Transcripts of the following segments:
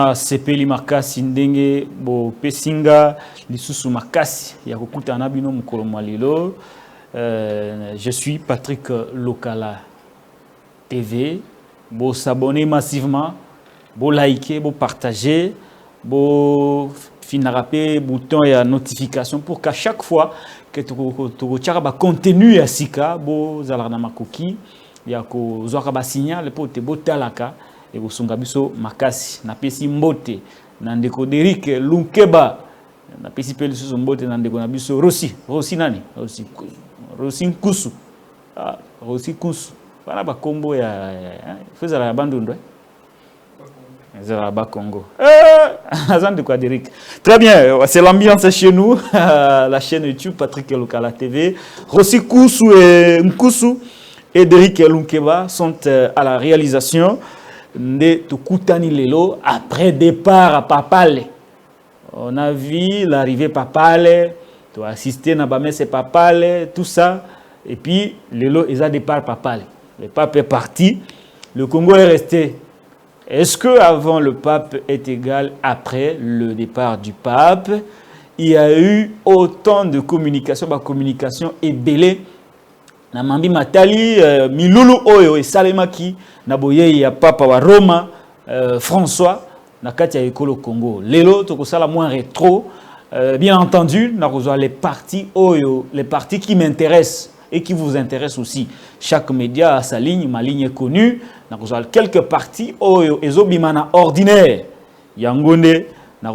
na sepeli makasi ndenge bo pesinga lisusu makasi ya kokutana bino mukolo malilo. Je suis Patrick Lokala TV. Bo s'abonner massivement, bo liker, bo partager, bo finaraper bouton et notification pour qu'à chaque fois que tu as contenu ya sika bo zalarna makoki ya ko zoaka ba signal pour te botalaka et bo sunga biso makasi na pesi mbote na ndeko Derrick Lunkeba na pesi pele so mbote na ndeko na biso Rossi nani Rossi Nkusu Rossi Kusu para ba kombo ya faisait la bandundo Congo. De quoi, Derrick. Très bien, c'est l'ambiance chez nous. La chaîne YouTube Patrick Lokala TV. Rossi Kusu et Nkusu et Derrick Lunkeba sont à la réalisation de Tukutani Lelo après départ à Papale. On a vu l'arrivée Papale, tu as assisté à Bamese Papale, tout ça. Et puis, Lelo est à départ Papale. Le pape est parti, le Congo est resté. Est-ce que avant le pape est égal après le départ du pape? Il y a eu autant de communication, communication est belée. Namambi Matali, Milulu Oyo et Salemaki, Naboye ya papa wa Roma, François, Nakatia Ekolo Congo. Lelo tokosala moins rétro. Bien entendu, nakozwa les parties Oyo, les parties qui m'intéressent et qui vous intéressent aussi. Chaque média a sa ligne, ma ligne est connue. Nous avons quelques parties Oyo ezobimana ordinaire. Yangonde na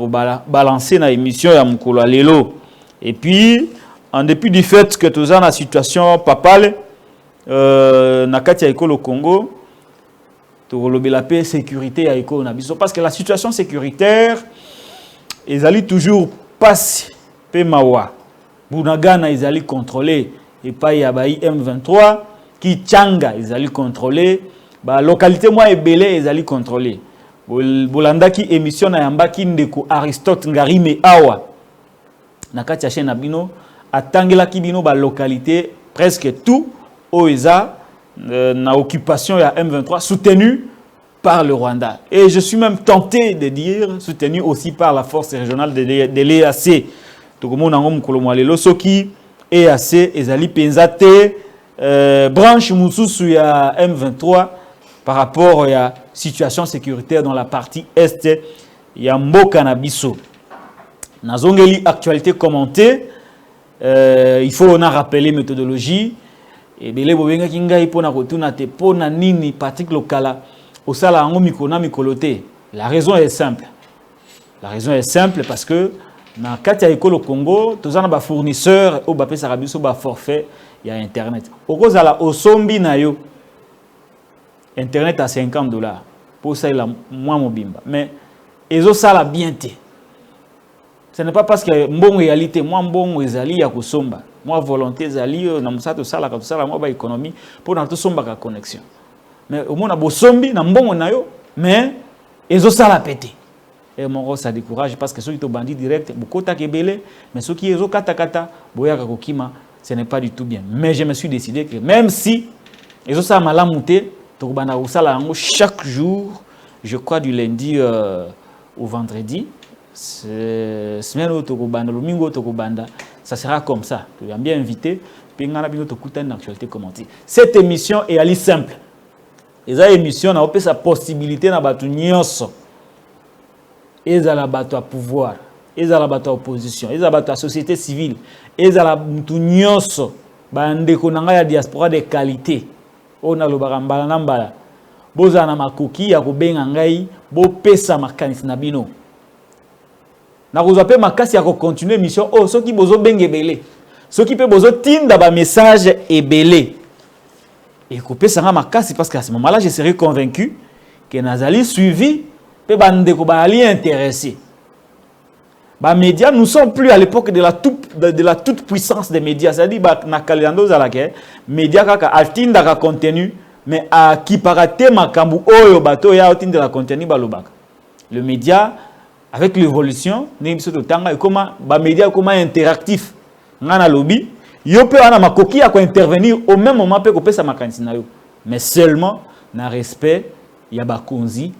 balancer na émission ya mukolo lelo. Et puis en dépit du fait que tous en la situation papale na kati ya ekolo Congo, to lobela paix sécurité ya ekolo na biso parce que la situation sécuritaire ezali toujours passe pe mawa. Bunagana ezali contrôlé et pas yabai M23 qui Tchanga ezali contrôlé. Ba localité moi ebele ezali contrôlé. Bolanda ki émission na yambaki ndeko Aristote Ngarime awa. Na kati ya chaîne na bino atangela ki bino ba localité presque tout oeza na occupation ya M23 soutenu par le Rwanda. Et je suis même tenté de dire soutenu aussi par la force régionale de l'EAC. Tokomona ngom kolomwa lelo soki EAC ezali penzate branche mususu ya M23 par rapport à la situation sécuritaire dans la partie est ya mboka na biso. Nazongeli actualité commentée, il faut on a rappelé méthodologie et belé bobenga kingai pona kotuna te pona nini Patrick Lokala osala ngo mikona mikolote. La raison est simple. La raison est simple parce que na kati ya ekolo Congo, tozana ba fournisseur au bapé sarabiso ba forfait ya internet. Okozala osombi na yo internet à $50 pour ça il a moins mobimba mais ezo sala bien te. Ce n'est pas parce que mbongo réalité moi mbongo ezali ya kosomba moi volonté ezali na musato sala ka sala moi ba économie pour na to somba ka connexion mais au moins na bosombi na mbongo na yo mais ezo sala pété. Et mon ça décourage parce que ceux qui sont bandits direct, beaucoup takebele, mais ceux qui sont kata boya kakokima, ce n'est pas du tout bien. Mais je me suis décidé que même si ils ont ça malamouté, tokobanda osala yango chaque jour, je crois du lundi au vendredi, semaine au tokobanda, domingo tokobanda, ça sera comme ça. Tu es bien invité, puis ngana bino tokuta une actualité commentée. Cette émission est ali simple. Et cette émission n'a pas sa possibilité na batu nyonso. Ezala bato à pouvoir, ezala bato à opposition, ezala bato à société civile, ezala mutu nyonso bandeko nanga ya diaspora de qualité. Ona lobaka mbala na mbala. Boza na makoki ya kobenga ngai, bo pesa makanisi na bino. Na kozwa pe makasi ya ko continuer mission soki bozo benge belé. Soki pe bozo tinda ba message ebelé. Et ko pesa nga makasi parce qu'à ce moment-là je serai convaincu que nazali suivi. Bali intéressé. Les médias, nous ne sommes plus à l'époque de la toute puissance des médias. C'est-à-dire que les médias ont un contenu, mais à qui parate makambu oyo bato ya de la contenu balobaka. Le média, avec l'évolution, les médias comment interactif. Ngana lobby, yo peut ana makoki à intervenir au même moment peut couper sa makanisi na yo. Mais seulement na respect ya bakonzi.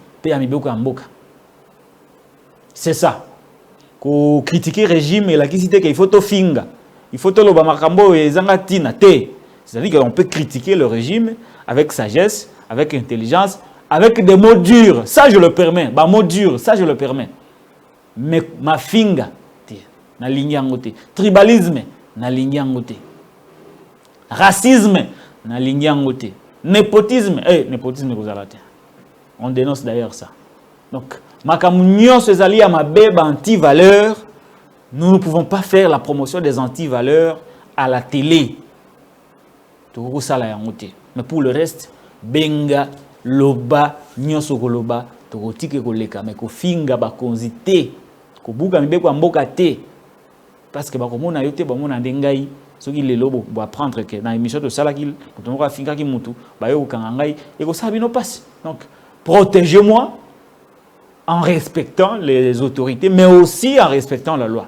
C'est ça. Ko critiquer régime et la cité qu'il faut to finga. Il faut to lo ba makambo et zangatina te. C'est-à-dire qu'on peut critiquer le régime avec sagesse, avec intelligence, avec des mots durs. Ça je le permets. Ba mots durs, ça je le permets. Mais ma finga te na ligne yango te. Tribalisme na ligne yango te. Racisme na ligne yango te. Népotisme, népotisme kozalate. On dénonce d'ailleurs ça. Donc, Makamunyo se zali à ma bébé anti-valeurs. Nous ne pouvons pas faire la promotion des anti-valeurs à la télé. Mais pour le reste, benga, loba, nyoso koloba, tokotike koleka, mais ko finga ba konzite, ko buka mibeko mboka te. Parce que ba komona yote ba mona ndengai. Ce qui est lobo pour apprendre que dans l'émission de Salakil, pour te finga ki mutu, ba yo kangai et ko sabino passe. Donc protégez-moi en respectant les autorités, mais aussi en respectant la loi.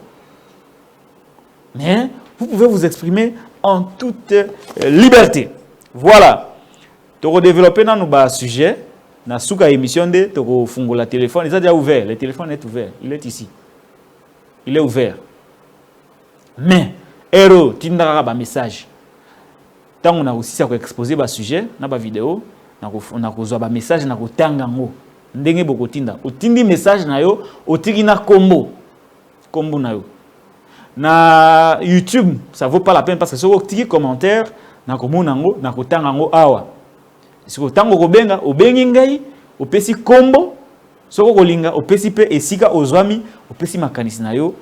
Mais vous pouvez vous exprimer en toute liberté. Voilà. Tu as développé dans nos sujets, dans la émission de tu fungo la téléphone, il est déjà ouvert. Le téléphone est ouvert. Il est ici. Il est ouvert. Mais héros, tu n'as pas de message. Tant on a aussi exposé le sujet, dans la vidéo, on a reçu un message, on a reçu un ndenge bokotinda. Otindi message na yo, otiki na combo. Combo na yo. Na YouTube, ça vaut pas la peine parce que si vous avez commentaire, na komo nango, na kotanga ngo awa. Si vous tango kobenga, obengi ngai, opesi combo, soko kolinga, opesi pe esika ozwami, opesi makanisi na yo,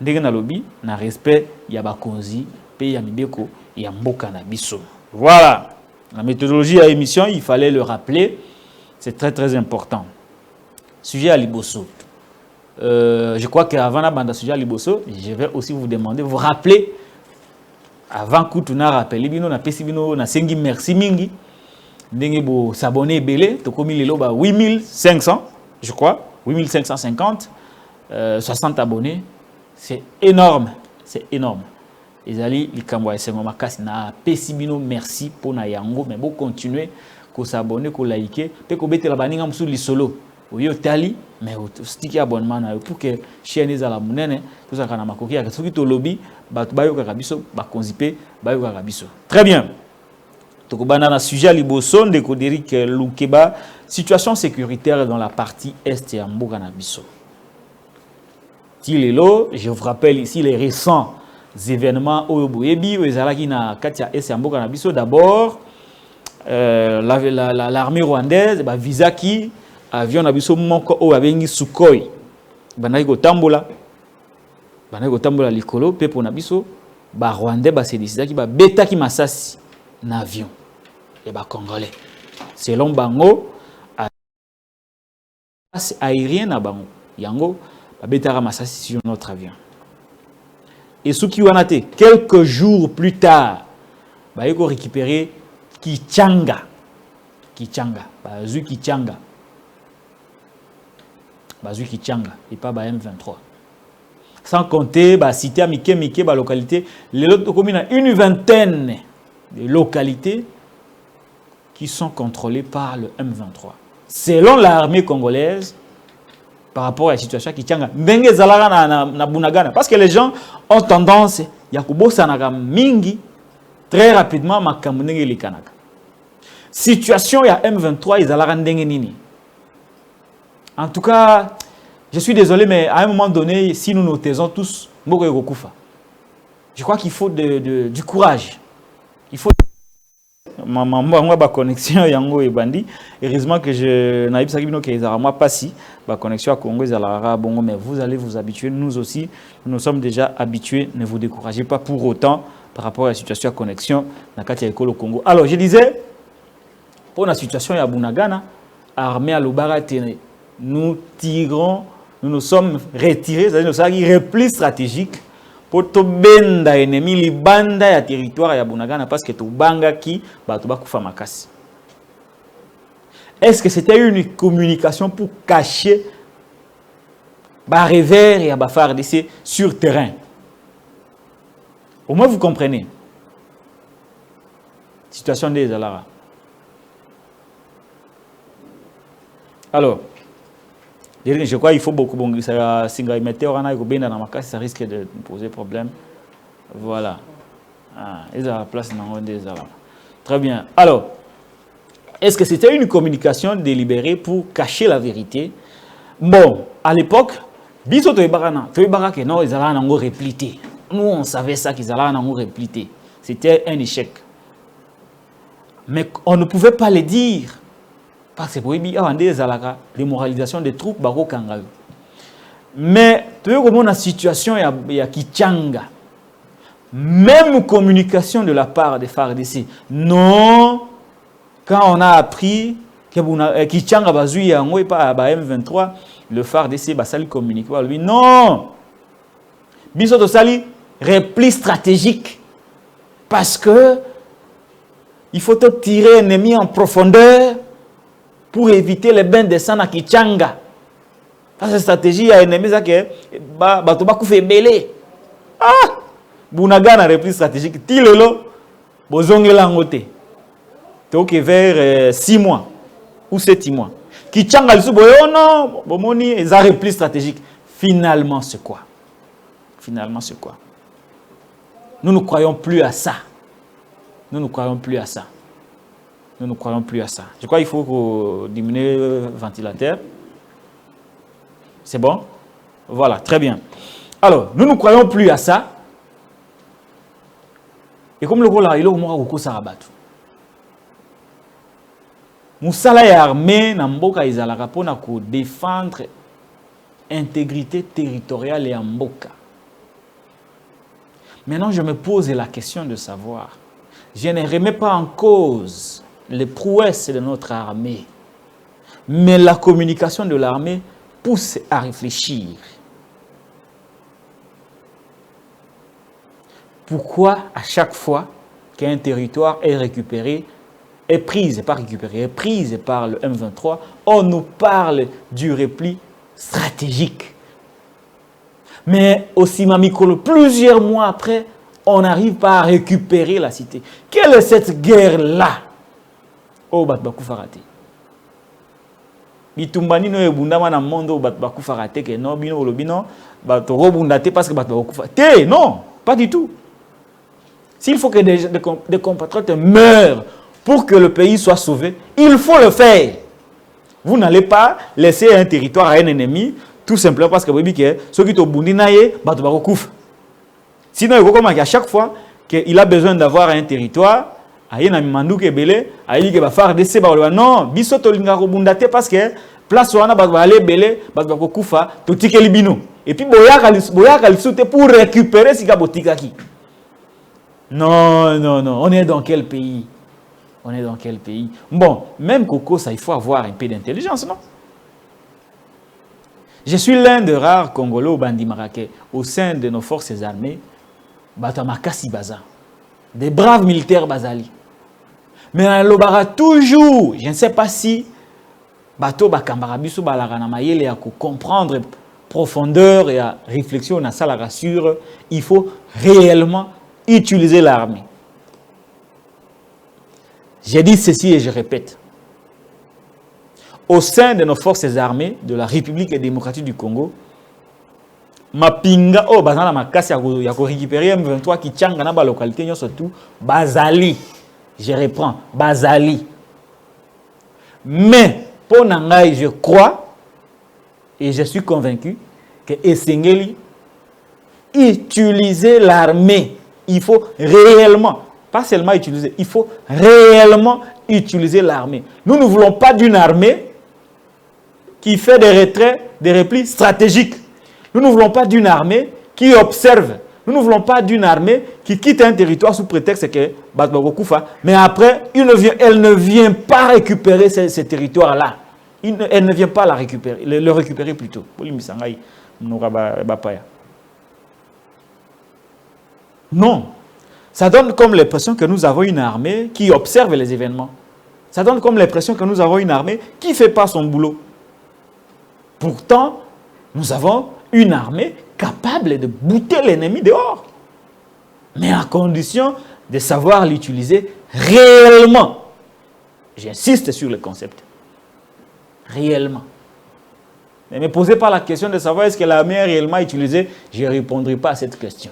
ndenge na lobi, na respect ya bakonzi, pe ya mibeko, ya mboka na biso. Voilà. La méthodologie à l'émission, il fallait le rappeler. C'est très très important. Sujet à Liboso. Je crois qu'avant la bande sujet à Liboso, je vais aussi vous demander, vous rappeler, avant que tu n'as rappelé, bino na pesi bino na sengi merci mingi, ndenge bo s'abonner belé, to komi lelo ba 8500, je crois, 8550, 60 abonnés, c'est énorme, c'est énorme. Ezali likamwa esengo makasi na pesi bino merci pour na yango, mais bon continuer ko s'abonner, ko liker, pe ko betela baninga musu lisolo. Oyo tali, mais sticky abonnement na pour que chaîne ezala munene, tout ça kana makoki ya soki to lobby, ba bayo ka biso, ba konzipe, bayo ka biso. Très bien. Tokobana na sujet liboso ndeko Derrick Lunkeba, situation sécuritaire dans la partie est ya mboka na biso. Tilelo, je vous rappelle ici les récents événements au Boyebi, où ezalaki na katia est ya mboka na biso. D'abord, l'armée rwandaise, ba visaki avion na biso moko o abengi Sukhoi. Banaki kotambola likolo pe po na biso ba rwandais ba se décidaki ba betaki masasi na avion et ba congolais. Selon bango aérien na bango yango ba betaka masasi sur notre avion. Et ce qui wana te quelques jours plus tard ba yeko récupérer Kichanga, Bazu Kichanga, et pas ba M23. Sans compter, bah, cité à Mike, bah, localité, les autres communes, une vingtaine de localités qui sont contrôlées par le M23. Selon l'armée congolaise, par rapport à la situation qui tient, na Bunagana, parce que les gens ont tendance, Yakubo Sanaga Mingi, très rapidement, Makamunenge les Kanaka. Situation, il y a M23, ils allaient nini. En tout cas, je suis désolé, mais à un moment donné, si nous nous taisons tous, je crois qu'il faut du courage. Il faut. Ma connexion yango et bandi. Heureusement que je n'ai pas pas si ma connexion à Congo est bon, mais vous allez vous habituer. Nous aussi, nous sommes déjà habitués. Ne vous découragez pas pour autant par rapport à la situation de connexion dans le Congo. Alors, je disais, pour la situation à Bunagana, armée à l'Obaratene, nous tirons, nous nous sommes retirés, c'est-à-dire nous avons un repli stratégique pour tout benda ennemi li banda ya territoire ya Bunagana parce que tout banga qui ba to ba kufa makasi. Est-ce que c'était une communication pour cacher ba revers et ba FARDC sur terrain? Au moins vous comprenez. Situation des Alara. Alors, Je crois qu'il faut beaucoup. Bon, ça risque de poser problème. Voilà. Ah, ils ont la place dans des là. Très bien. Alors, est-ce que c'était une communication délibérée pour cacher la vérité? Bon, à l'époque, non, ils allaient en répliquer. Nous, on savait ça qu'ils allaient en répliquer. C'était un échec. Mais on ne pouvait pas le dire. Parce que pour y avoir des démoralisation des troupes, mais tu vois comment la situation il y a Kichanga. Même communication de la part des FARDC. Non, quand on a appris que Kichanga bazui a pas M23, le FARDC va salir communiquer lui. Non, biso sali repli stratégique parce que il faut te tirer ennemi en profondeur pour éviter les bains de sang à Kichanga. Parce que stratégie à ennemi ça que ba to ba ku fait belé. Ah! Bunaga na repli stratégique tilelo bozongela ngote. Donc vers 6 mois ou 7 mois. Kichanga le boyo non, bomoni ils a repli stratégique. Finalement c'est quoi? Finalement c'est quoi? Nous ne croyons plus à ça. Nous ne croyons plus à ça. Nous ne croyons plus à ça. Je crois qu'il faut diminuer le ventilateur. C'est bon? Voilà, très bien. Alors, nous ne croyons plus à ça. Et comme le rôle là, il est au moins au Sarabatu. Moussala est armé dans Mboka Izalaka pour défendre l'intégrité territoriale et Mboka. Maintenant, je me pose la question de savoir, je ne remets pas en cause les prouesses de notre armée, mais la communication de l'armée pousse à réfléchir. Pourquoi à chaque fois qu'un territoire est récupéré, est prise par le M23, on nous parle du repli stratégique. Mais aussi Mamikolo, plusieurs mois après, on n'arrive pas à récupérer la cité. Quelle est cette guerre-là? Oh, Batbakou Farate. Bitumbani no ebundama na mondo Batbakou Farate que non, bino olobino, Batoro bundate parce que Batbakou Farate. Non, pas du tout. S'il faut que des compatriotes meurent pour que le pays soit sauvé, il faut le faire. Vous n'allez pas laisser un territoire à un ennemi, tout simplement parce que vous dites que ceux qui sont bundi naye, Batbakou Kouf. Sinon, il faut comme à chaque fois qu'il a besoin d'avoir un territoire, il y a un mandou qui est belé, il y a un FARDC, non, biso to linga robundate parce que place où on a aller belé, Batbakou Koufa, tout tique libino. Et puis boya kalisute pour récupérer si kabotika ki. Non, non, non. On est dans quel pays? On est dans quel pays? Bon, même Coco, ça, il faut avoir un peu d'intelligence, non? Je suis l'un des rares Congolais au Bandi Maraké, au sein de nos forces armées, Batamakasi Baza, des braves militaires Bazali. Mais on l'obara toujours, je ne sais pas si Bato Bakambarabiso Balarana Mayele a comprendre profondeur et à réflexion, on a ça la rassure, il faut réellement utiliser l'armée. J'ai dit ceci et je répète. Au sein de nos forces armées de la République démocratique du Congo, Mapinga, oh, bazana makasi ya ko récupérer M23 qui tchanga na ba localité surtout Bazali. Je reprends, Bazali. Mais pour Nangai, je crois et je suis convaincu que Essengeli utiliser l'armée. Il faut réellement, pas seulement utiliser, il faut réellement utiliser l'armée. Nous ne voulons pas d'une armée qui fait des retraits, des replis stratégiques. Nous ne voulons pas d'une armée qui observe. Nous ne voulons pas d'une armée qui quitte un territoire sous prétexte que Batbakou Koufa, mais après, elle ne vient pas récupérer ces territoires-là. Elle ne vient pas le récupérer plutôt. Non. Ça donne comme l'impression que nous avons une armée qui observe les événements. Ça donne comme l'impression que nous avons une armée qui ne fait pas son boulot. Pourtant, nous avons une armée capable de bouter l'ennemi dehors. Mais à condition de savoir l'utiliser réellement. J'insiste sur le concept. Réellement. Ne me posez pas la question de savoir est-ce que l'armée est réellement utilisée. Je ne répondrai pas à cette question.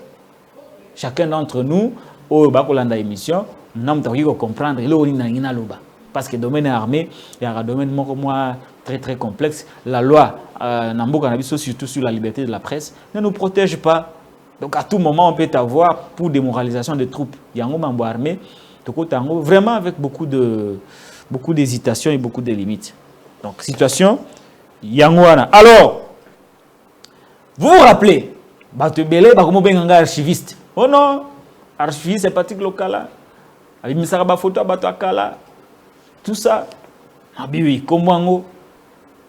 Chacun d'entre nous, au Bakolanda émission, nous devons comprendre parce que le domaine armé, il y a un domaine très très complexe. La loi, surtout sur la liberté de la presse, ne nous protège pas. Donc à tout moment, on peut avoir pour démoralisation des troupes. Il y a un membre armé, vraiment avec beaucoup d'hésitation et beaucoup de limites. Donc situation, Yangwana. Alors, vous vous rappelez, Batubele, Bakumobenganga archiviste. Oh non, archiviste, c'est Patrick Lokala. Avec Misaraba photo, Batuakala. Tout ça. Ah oui, comme moi,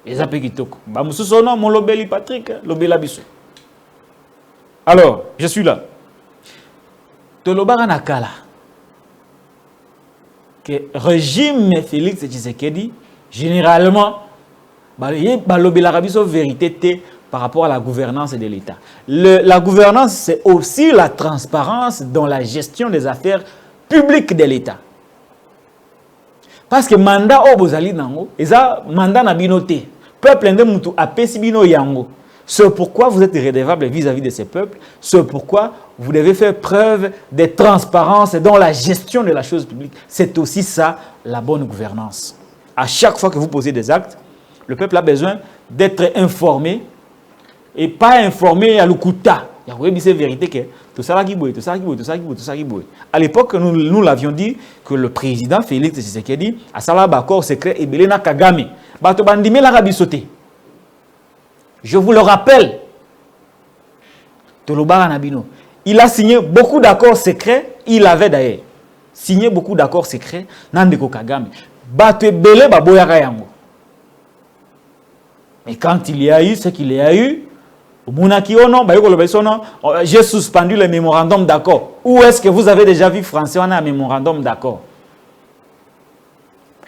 les apékitoko. Bamususono, mon lobeli Patrick, lobela biso. Alors, je suis là. Tolobara Nakala. Que régime Félix Tshisekedi, généralement, lobela biso vérité par rapport à la gouvernance de l'État. La gouvernance, c'est aussi la transparence dans la gestion des affaires publiques de l'État. Parce que mandat au bozali nango, eza mandat na binoté. Peuple ndé mutu apesi bino yango. C'est pourquoi vous êtes redevable vis-à-vis de ces peuples. C'est pourquoi vous devez faire preuve de transparence dans la gestion de la chose publique. C'est aussi ça, la bonne gouvernance. À chaque fois que vous posez des actes, le peuple a besoin d'être informé et pas informé à l'ukuta. Il y a une vérité que tout ça qui bouille, tout ça qui bouille, tout ça qui bouille, tout ça qui bouille. À l'époque, nous l'avions dit que le président Félix Tshisekedi a salé un accord secret et Belena Kagame. Bato bandime la rabisoté. Je vous le rappelle. Tolobara Nabino. Il a signé beaucoup d'accords secrets. Il avait d'ailleurs signé beaucoup d'accords secrets. Nandeko Kagame. Bato Bele Baboyaka Yango. Mais quand il y a eu ce qu'il y a eu, j'ai suspendu le mémorandum d'accord. Où est-ce que vous avez déjà vu français on a un mémorandum d'accord?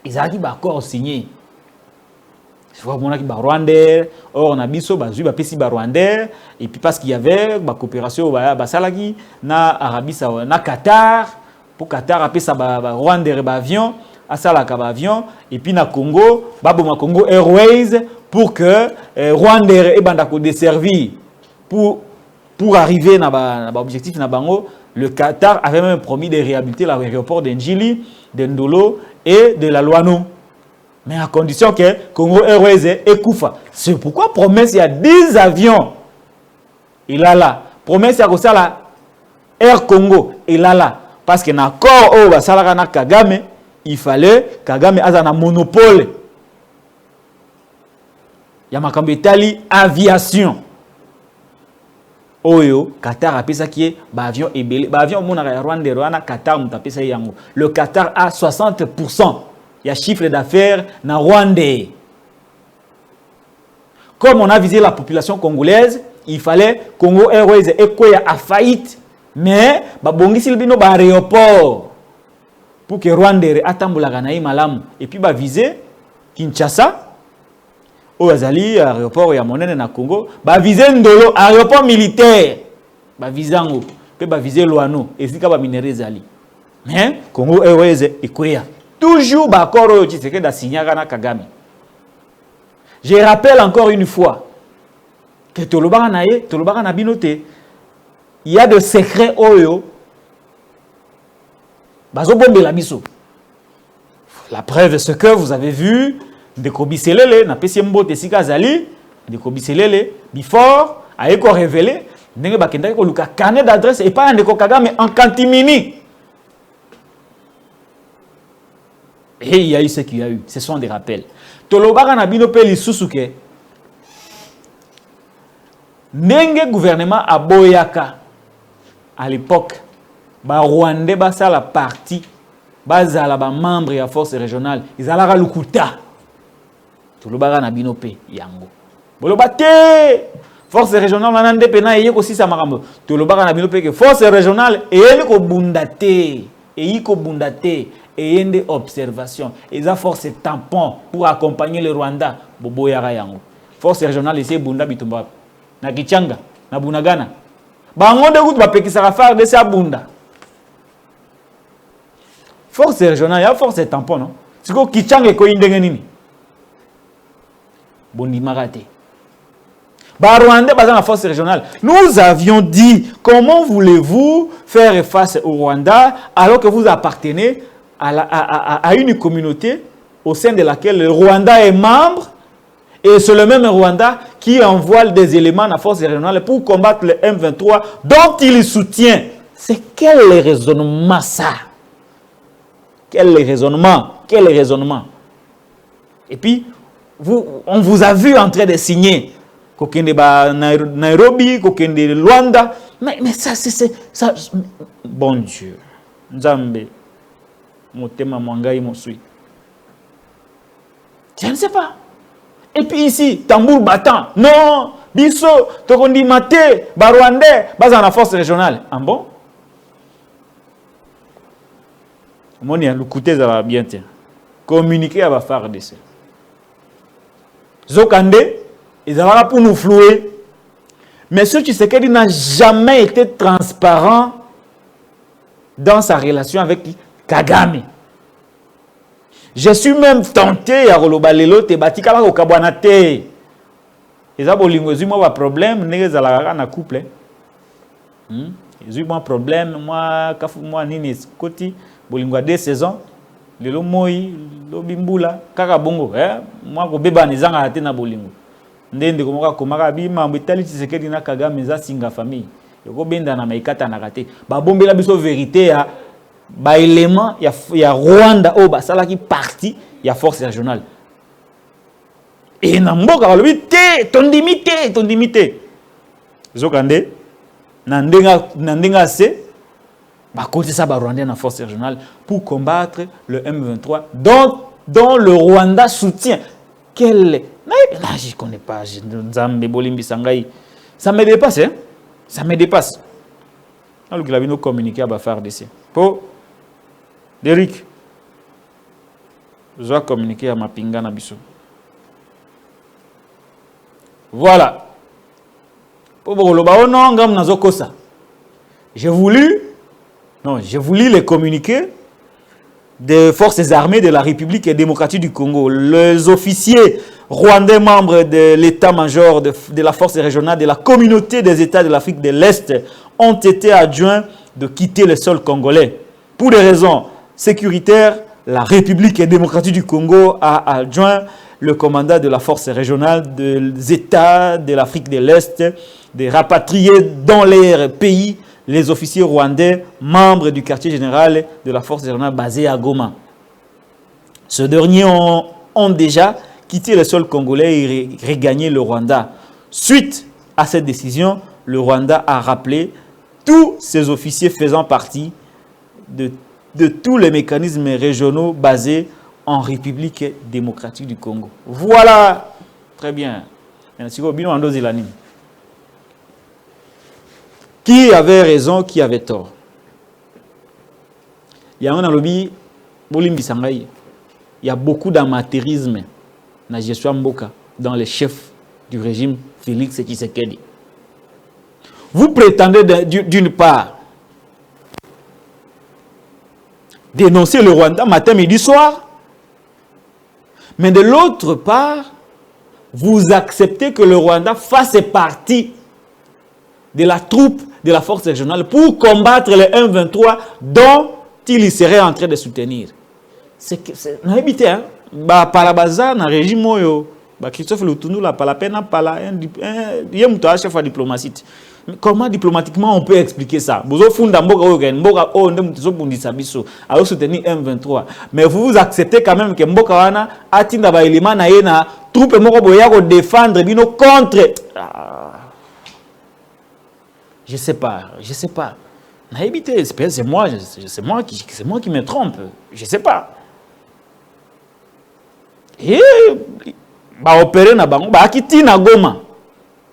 Ils ont dit d'accord signé. Je vois mon qui Rwandais, or on a biso bazu bapesi Rwandais et puis parce qu'il y avait ba coopération ba salagi na Arabie Saoudite na Qatar pour Qatar appeler ça Rwandais ba avion asalaka ba avion et puis na Congo baboma Congo Airways pour que Rwandais et bandako desservi pour arriver na objectif na bango. Le Qatar avait même promis de réhabiliter l'aéroport d'Ndjili, d'Ndolo et de la Loano. Mais à condition que Congo Airways est Koufa. C'est pourquoi promesse il y a 10 avions. Il a là. Promesse il y a ça là. Air Congo. Il a là. Parce que dans l'accord au Basalaka Kagame, il fallait Kagame ait un monopole. Il y a Makambe Itali aviation. Oyo, Qatar a ça qui est avion et belé. Avion au Rwanda, Qatar m'a tapé ça yango. Le Qatar a 60%. Il y a chiffre d'affaires na Rwandais. Comme on a visé la population congolaise, il fallait Congo Airways et Koya a faillite. Mais babongi silbino ba aéroport pour que Rwandais atambula ganaï malam et puis ba viser Kinshasa au Azali aéroport ya monene na Congo, ba viser Ndolo aéroport militaire. Ba visango pe ba viser Loano et sika ba minéraux Zali. Mais Congo Airways et Koya toujours d'accord au Tshisekedi a signé avec Kagame. Je rappelle encore une fois que Tolobara na binoté, il y a de secrets oyo. Bazo bombe la biso. La preuve ce que vous avez vu de Kobiselele na pesimbo tesika zali de Kobiselele before a eko révélé ndenge bakenda ko luka carnet d'adresse et pas ndeko Kagame en kantimini. Et il y a eu ce qu'il y a eu. Ce sont des rappels. Tolobara na bino pe lisusuke. Ndenge gouvernement a boyaka à l'époque, ba Rwandais basa la partie, bazala ba membre ya force régionale, ils alara lukuta. Tolobara na bino pe yango. Boloba te force régionale nanande pe na yeko sisa makambo. Tolobara na bino pe que force régionale eyeli ko bundate, eyiko bundate. Et une des observations. Ils ont force tampon pour accompagner le Rwanda. Bobo Yara Yango. Force régionale ici, Bunda Bitumba. Na Kichanga, na Bunagana. Bango de route va péquer sa rafale de sa Bunda. Force régionale, il y a force tampon, non? C'est que Kichanga est quoi indengenini? Bondi Marate. Bah, Rwandais, bah, dans la force régionale. Nous avions dit, comment voulez-vous faire face au Rwanda alors que vous appartenez à une communauté au sein de laquelle le Rwanda est membre et c'est le même Rwanda qui envoie des éléments à la force régionale pour combattre le M23 dont il soutient. C'est quel raisonnement ça? Quel raisonnement? Quel raisonnement? Et puis, on vous a vu en train de signer. Kokende ba Nairobi, kokende Luanda. Mais ça, c'est ça. Bon Dieu. Nzambe. Motema Mwangai Mosui. Je ne sais pas. Et puis ici, tambour battant. Non. Biso, tokondi mate, Barwandais, bas en force régionale. Ah bon? Moni a l'écouter, ça va bien. Communiquer à la FARDC. Zokande, ils sont là pour nous flouer. Mais ce Tshisekedi n'a jamais été transparent dans sa relation avec Kagame. Je suis même tenté à Rolobalelo te batika ba okabwanate. Eza bolingo zui moi problème neza la na couple. Zui moi problème moi kafu moi nini koti bolingo 2 saisons. Lelo moi lo bimbula kaka bongo moi ko beba nizanga te na bolingo. Ndende komoka komaka bi mambo etali Tshisekedi na Kagame za singa famille. Yoko benda na maikata na kate. Ba bombela biso vérité ya ba élément ya Rwanda o ba sala ki parti ya force régionale. Et na mboka balobi te tondimité. Zokande na ndenga se ba côté ça ba Rwandais na force régionale pour combattre le M23 dont le Rwanda soutient. Quel là je connais pas Nzambe Bolimbi Sangai. Ça me dépasse hein. Ça me dépasse. Alors qu'il a bien communiqué à FARDC. Pour Derrick, je dois communiquer à ma pinga na biso. Voilà. Pour Boloba, non, ngam nazoko ça. J'ai voulu les communiquer des forces armées de la République démocratique du Congo. Les officiers rwandais membres de l'état-major de la force régionale de la communauté des États de l'Afrique de l'Est ont été adjoints de quitter le sol congolais. Pour des raisons sécuritaires, la République démocratique du Congo a adjoint le commandant de la force régionale des États de l'Afrique de l'Est de rapatrier dans leur pays les officiers rwandais membres du quartier général de la force régionale basée à Goma. Ces derniers ont déjà quitté le sol congolais et regagné le Rwanda. Suite à cette décision, le Rwanda a rappelé tous ses officiers faisant partie de tous les mécanismes régionaux basés en République démocratique du Congo. Voilà. Très bien. Qui avait raison, qui avait tort? Il y a un lobby, il y a beaucoup d'amateurisme dans Jesua Mboka, dans les chefs du régime Félix Tshisekedi. Vous prétendez d'une part dénoncer le Rwanda matin, midi, soir, mais de l'autre part, vous acceptez que le Rwanda fasse partie de la troupe de la force régionale pour combattre le M23 dont il serait en train de soutenir. C'est n'habité hein. Ba palabaza na régime moyo ba Christophe Lutundu la pala pena pala un chef de diplomatie. Comment diplomatiquement on peut expliquer ça? Bozo funda mboka o ndem tuzobundisa biso a soutenir M23. Mais vous acceptez quand même que mboka wana atinda ba élément na yena troupe moko boya ko défendre bino contre je sais pas. Naïbité, c'est moi qui me trompe. Je sais pas. Et ba opérer na bango ba kiti na Goma.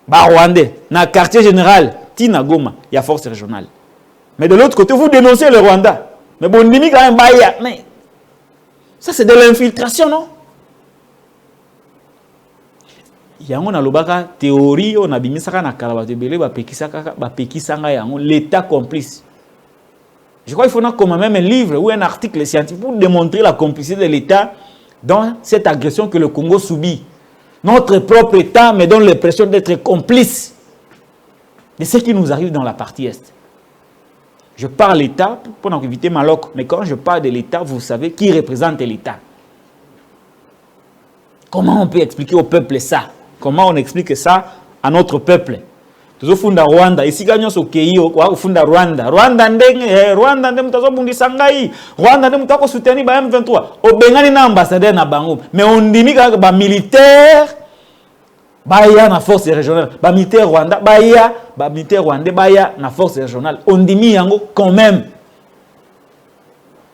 Ba Rwandais na quartier général Tina Goma, il y a force régionale. Mais de l'autre côté, vous dénoncez le Rwanda. Mais bon, on dit quand même mais ça c'est de l'infiltration, non? Yango na lobaka théorie on a bimisaka na kalabate belé ba pekisanga yango l'état complice. Je crois qu'il faut quand même un livre ou un article scientifique pour démontrer la complicité de l'état dans cette agression que le Congo subit. Notre propre État me donne l'impression d'être complice de ce qui nous arrive dans la partie Est. Je parle l'État pour éviter Maloc, mais quand je parle de l'État, vous savez qui représente l'État. Comment on peut expliquer au peuple ça? Comment on explique ça à notre peuple? Tuzo funda Rwanda, ici gagnons au pays, au funda Rwanda. Rwanda ndenge mutazo bundi sangai. Rwanda ndenge mutako soutenir ba M23. Au bengani na ambassadeur na bango. Mais on dit que ba militaire baya na force régionale. Ba militaire Rwanda ba militaire rwandais baya na force régionale. On dit yango quand même.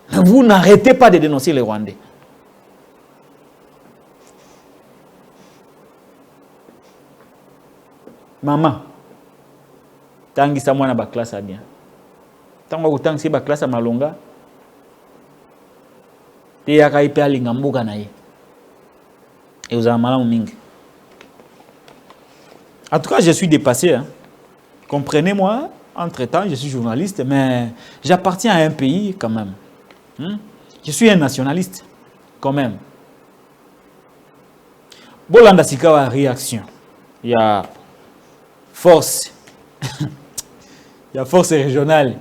Vous n'arrêtez pas de dénoncer les Rwandais. Maman, tangi sa mwana ba classe a bien. Tango ko tangi ba classe a malonga. Te yaka ipe alinga mbuka na ye. Et vous avez malamu mingi. En tout cas, je suis dépassé. Hein. Comprenez-moi, entre-temps, je suis journaliste, mais j'appartiens à un pays quand même. Je suis un nationaliste, quand même. Bolanda Sikawa réaction. Il y a force. Il y a force régionale.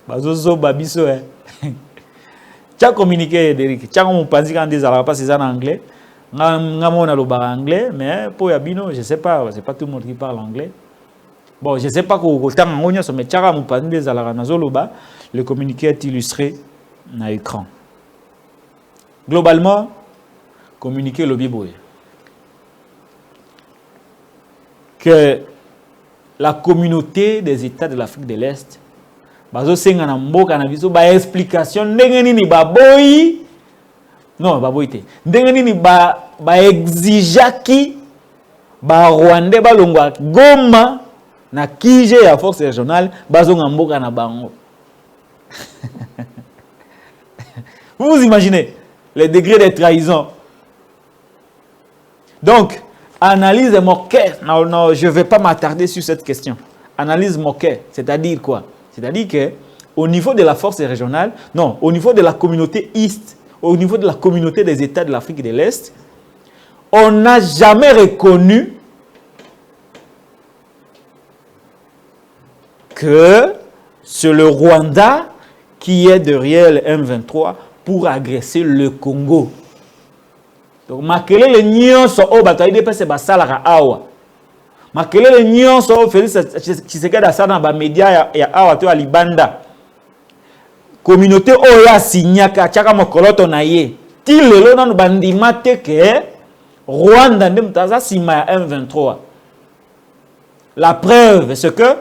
Bazozo babiso. Tu as communiqué, Derek. Tu as communiqué quand des Arabes, c'est en anglais. On a le anglais, mais pour Yabino, je ne sais pas. C'est pas tout le monde qui parle anglais. Bon, je ne sais pas comment tu as communiqué, mais tu as communiqué des Arabes. Le communiqué est illustré à l'écran. Globalement, communiqué le Bible. Que la communauté des États de l'Afrique de l'Est, bazo senga na mboka na biso ba explication ndenge nini ba boyi non ba boyi te ndenge nini ba exigaki ba Rwandais balongwa Goma na kije ya force régionale bazo nga mboka na bango. Vous imaginez les degrés de trahison. Donc analyse moquette. Non, je ne vais pas m'attarder sur cette question. Analyse moquette, c'est-à-dire quoi? C'est-à-dire que au niveau de la force régionale, non, au niveau de la communauté Est, au niveau de la communauté des États de l'Afrique de l'Est, on n'a jamais reconnu que c'est le Rwanda qui est derrière le M23 pour agresser le Congo. Donc, makelele nyonso o bato IDPS basalaka awa. Makelele nyonso o Félix Tshisekedi asala na ba média ya awa to alibanda. Communauté o ya signaka chaka mokoloto na ye. Ti lelo nanu bandima te ke Rwanda nde mutaza sima ya M23. La preuve c'est que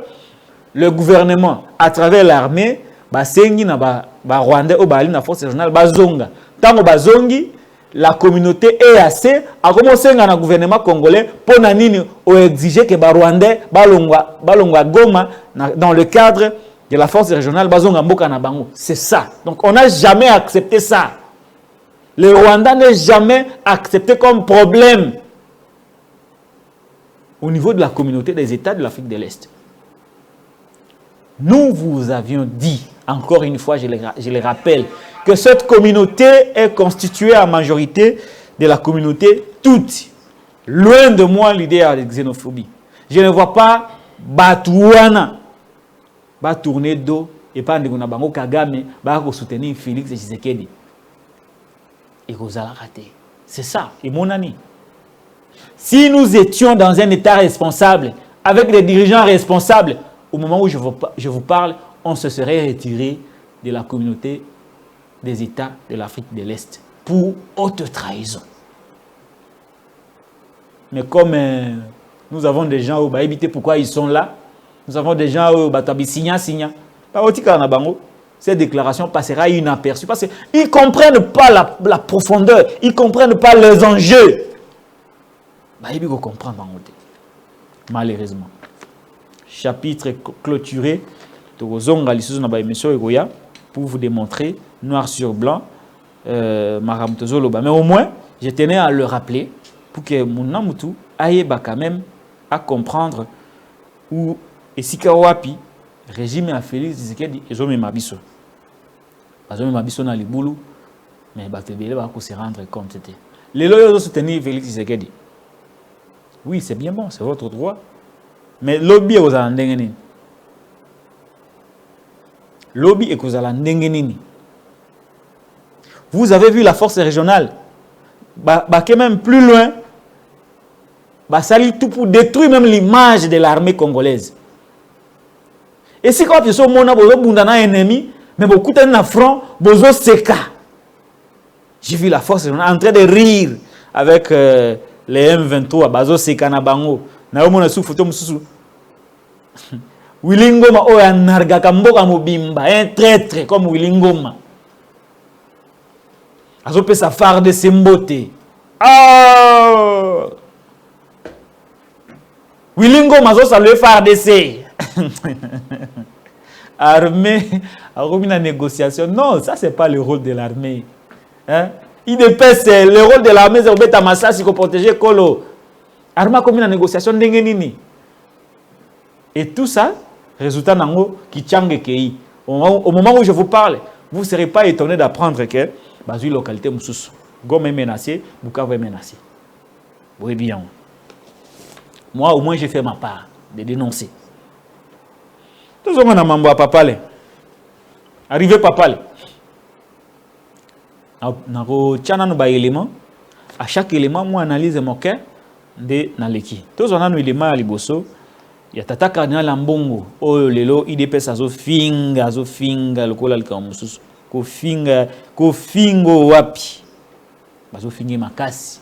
le gouvernement à travers l'armée basengi na ba Rwandais o bali na force régionale bazonga. Tango bazongi la communauté EAC a commencé à le gouvernement congolais pour exiger que les Rwandais balongwa Goma dans le cadre de la force régionale bazonga mboka na bango. C'est ça. Donc on n'a jamais accepté ça. Le Rwanda n'est jamais accepté comme problème au niveau de la communauté des États de l'Afrique de l'Est. Nous vous avions dit, encore une fois, je le rappelle, que cette communauté est constituée en majorité de la communauté toute. Loin de moi l'idée de xénophobie. Je ne vois pas Batouana va tourner dos et pas de Bango Kagame va soutenir Félix Tshisekedi. Et vous allez rater. C'est ça, et mon ami. Si nous étions dans un État responsable, avec des dirigeants responsables, au moment où je vous parle, on se serait retiré de la communauté des États de l'Afrique de l'Est pour haute trahison. Mais comme nous avons des gens où bah éviter pourquoi ils sont là, nous avons des gens où bah signa. Cette déclaration passera inaperçue parce qu'ils ne comprennent pas la profondeur, ils ne comprennent pas les enjeux. Bah il faut comprendre malheureusement. Chapitre clôturé pour vous démontrer noir sur blanc mais au moins je tenais à le rappeler pour que mon namutu aille quand même à comprendre où et si kawapi régime à Félix Tshisekedi ezomi mabiso na libulu mais batebele ba ko se rendre compte. Les loyaux doivent soutenir Félix Tshisekedi. Oui, c'est bien bon, c'est votre droit. Mais lobby est aux alandengeni. Lobby est aux alandengeni. Vous avez vu la force régionale. Quand même plus loin. Ça lit tout pour détruire même l'image de l'armée congolaise. Et si quand ils sont mon ennemi, mais beaucoup d'un affront, bozo seka. J'ai vu la force régionale en train de rire avec les M23, bazo seka na bango. Na omona sou photo mususu. Willingoma oya nargaka mboka mobimba, un traître comme Willingoma. Azo pe sa phare de sembote. Ah! Willingoma azo saluer phare de se. Armée, a remis la négociation. Non, ça c'est pas le rôle de l'armée. Hein? IDPS, c'est le rôle de l'armée, c'est de Tamassa, c'est de protéger Kolo. Arma comme la négociation d'Engenini. Et tout ça, résultat nango qui tchange kei. Au moment où je vous parle, vous ne serez pas étonné d'apprendre que dans une localité Moussous, Goma est menacé, Bukavu est menacé. Oui bien. Moi au moins j'ai fait ma part de dénoncer. Tout le monde a mambo à Papale. Arrivé Papale. À chaque élément, moi analyse mon cœur de Naleki. Tous on a un élément à Liboso. Il y a Tata Cardinal Lambongo. Oh lelo IDPS azo finga le kola likamususu. Ko fingo wapi. Bazo fingi makasi.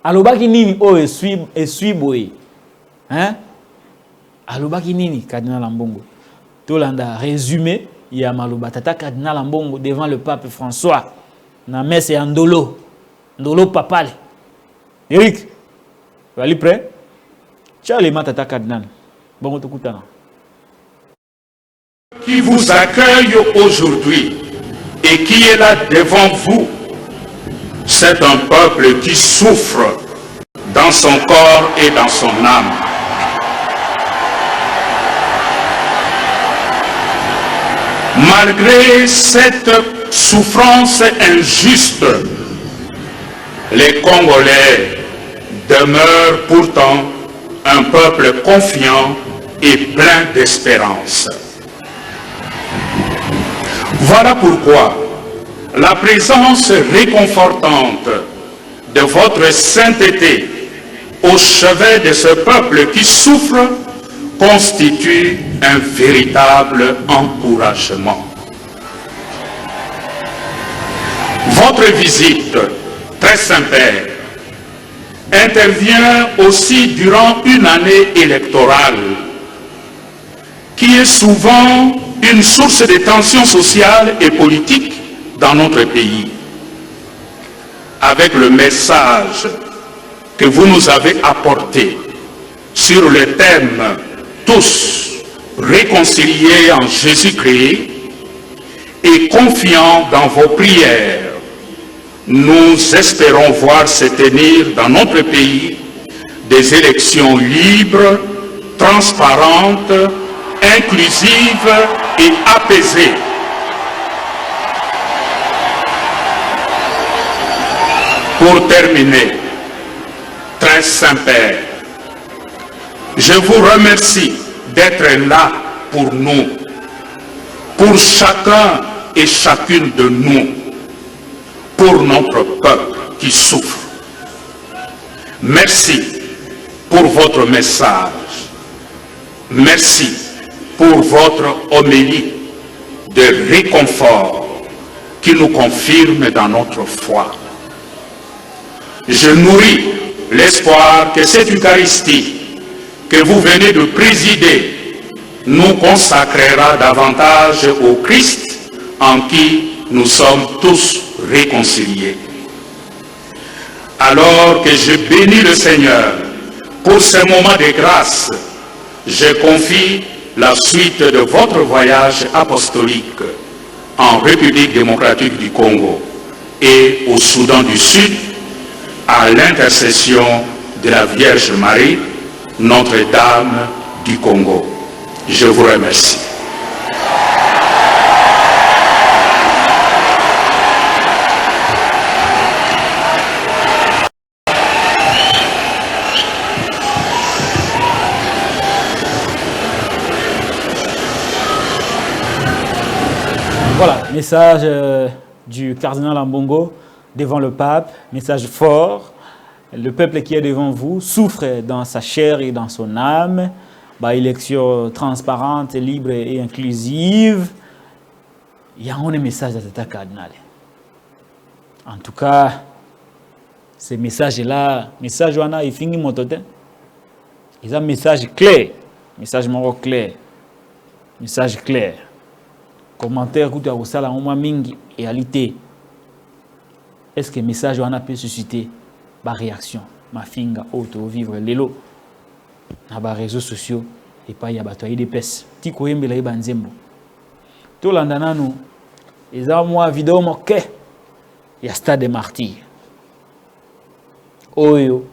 Alobaki nini oh esui boy. Hein? Alobaki nini Cardinal Lambongo. Tolanda résumé. Il y a Maloba Tata Cardinal Lambongo devant le pape François. Na messe et Ndolo. Ndolo Papale. Eric, vous allez prêt? Ciao les Tata Cardinal. Bon, qui vous accueille aujourd'hui et qui est là devant vous, c'est un peuple qui souffre dans son corps et dans son âme. Malgré cette souffrance injuste, les Congolais demeurent pourtant un peuple confiant et plein d'espérance. Voilà pourquoi la présence réconfortante de votre sainteté au chevet de ce peuple qui souffre constitue un véritable encouragement. Votre visite, très Saint-Père, intervient aussi durant une année électorale qui est souvent une source de tensions sociales et politiques dans notre pays. Avec le message que vous nous avez apporté sur le thème « Tous réconciliés en Jésus-Christ » et confiants dans vos prières, nous espérons voir se tenir dans notre pays des élections libres, transparentes, inclusives et apaisées. Pour terminer, très Saint-Père, je vous remercie d'être là pour nous, pour chacun et chacune de nous, pour notre peuple qui souffre. Merci pour votre message. Merci pour votre homélie de réconfort qui nous confirme dans notre foi. Je nourris l'espoir que cette Eucharistie que vous venez de présider nous consacrera davantage au Christ en qui nous sommes tous réconciliés. Alors que je bénis le Seigneur pour ce moment de grâce, je confie la suite de votre voyage apostolique en République démocratique du Congo et au Soudan du Sud à l'intercession de la Vierge Marie, Notre-Dame du Congo. Je vous remercie. Voilà, message du cardinal Ambongo devant le pape, message fort. Le peuple qui est devant vous souffre dans sa chair et dans son âme. Élection transparente, libre et inclusive. Il y a un message à cet cardinal. En tout cas, ce message-là, message wana il finit mon totem. Il a un message clair, message moro clair, message clair. Commentaire que tu as reçu la mingi réalité. Est-ce que le message wana peut susciter ma réaction, ma finga auto vivre lelo na ba réseaux sociaux et pas ya bato des pes. Ti ko yembela iba nzembo. To landana nu eza moi vidéo moke ya stade des martyrs. Oyo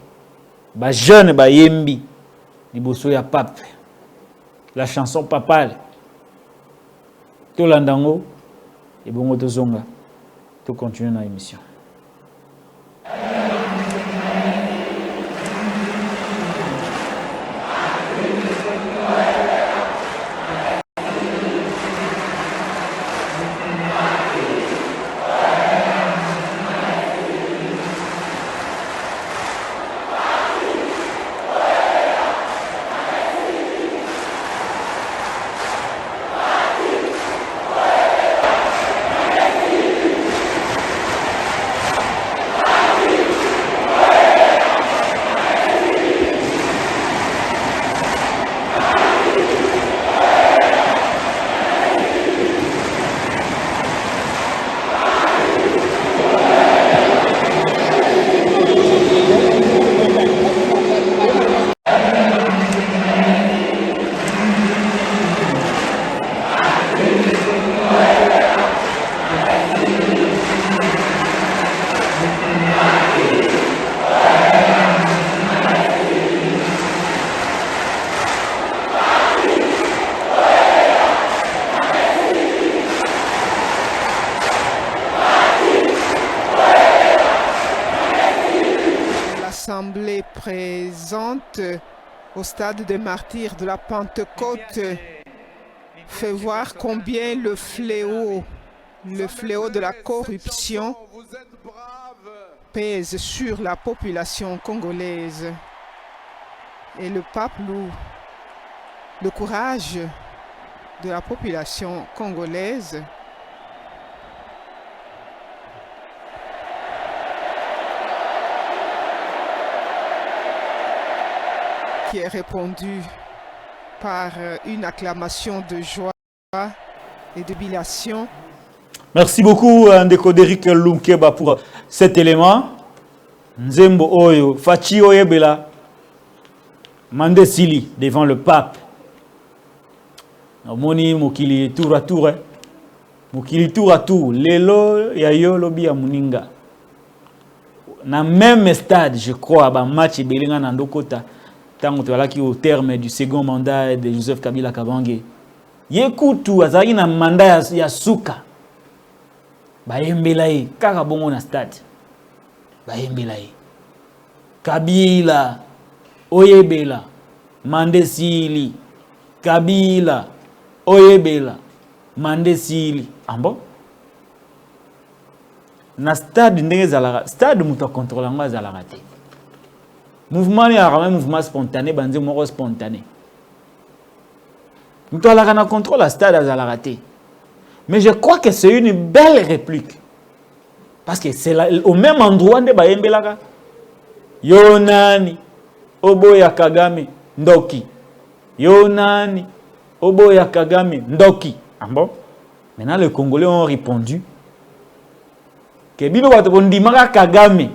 ba jeune ba yembi liboso ya pape. La chanson papale. To landango et bongo to zonga. To continuer na émission. L'Assemblée présente au stade des martyrs de la Pentecôte fait voir combien le fléau de la corruption pèse sur la population congolaise. Et le pape loue le courage de la population congolaise qui est répondu par une acclamation de joie et de jubilation. Merci beaucoup, Ndeko Derrick Lunkeba, pour cet élément. Nzembo Oyo, Fachi Oyebela, Mande Sili, devant le pape. Moni Mokili tour à tour. Mokili tour à tour. Lelo Yayo Lobi à Muninga. Dans le même stade, je crois, à match Belinga Nandokota. Tant que au terme du second mandat de Joseph Kabila Kabange. Yekutu azali na mandat ya suka. Bayembelaye kaka bongo na stade. Bayembelaye. Kabila Oyebela Mandesili. Kabila Oyebela Mandesili. Ambo? Na stade ndenge zalaka, stade muto contrôle ngo zalaka te. Mouvement il y a un mouvement spontané, bandé moro spontané. Nous avons contrôle la stade à Zalaraté. Mais je crois que c'est une belle réplique. Parce que c'est au même endroit de Bayembelaga. Yonani, Oboya Kagame, Ndoki. Yonani, Oboya Kagame, Ndoki. Ah bon? Maintenant, les Congolais ont répondu que Bino Watondimara Kagame.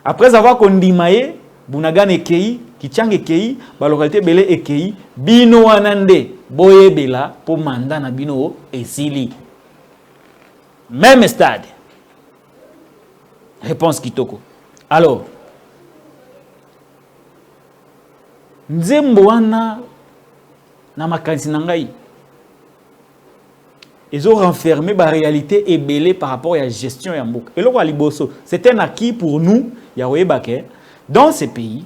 Après avoir kondimaye, Bunagan Ekei, Kichang Ekei, localité Belé Ekei, Bino Anande, Boye Bela, pour mandat na Bino Esili. Même stade. Réponse Kitoko. Alors, Nzembo wana na makanisi nangai. Ils ont renfermé la réalité et belé par rapport à la gestion et à Mboka. Et là, Liboso, c'est un acquis pour nous, Yahweh Baké, dans ces pays,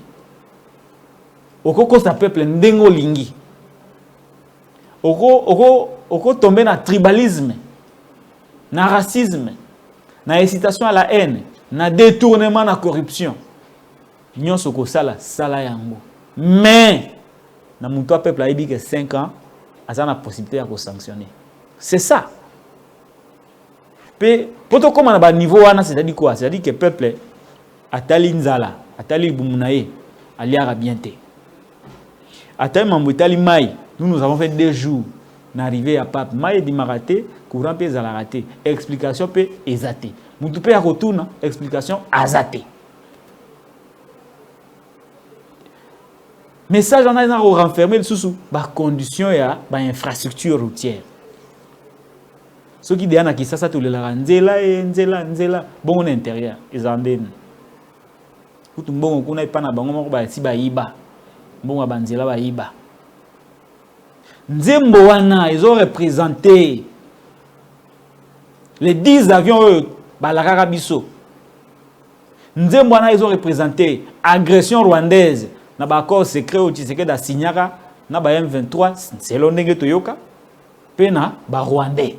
au cocos d'un peuple ndengo lingi. oko tomber dans tribalisme, dans racisme, dans incitation à la haine, dans détournement, dans corruption. Nous sommes sala yango. Mais dans mon peuple a dit que 5 ans, il a la possibilité de sanctionner. C'est ça. Pour tout comme on a niveau c'est-à-dire quoi? C'est-à-dire que le peuple a tali nzala, a tali bumunaye, a liara bienté. A tali mamboutali mai. Nous avons fait 2 jours d'arriver à Pape. Mai dit maraté, courant peut la raté. Explication peut esaté. Moutou peut retourner, explication azaté. Message en a renfermé le sous par condition et par infrastructure routière. Ceux qui disent que ça tout le la nzela bon intérieur ils en donnent. Tout bon on a pas na bango moko ba si ba yiba. Bon banzela ba yiba. Nzembo wana ils ont représenté les 10 avions ba la Karabiso. Nzembo wana ils ont représenté agression rwandaise. Na ba accord secret au Tshisekedi signaka na ba M23 selon ndenge toyoka pena ba rwandais.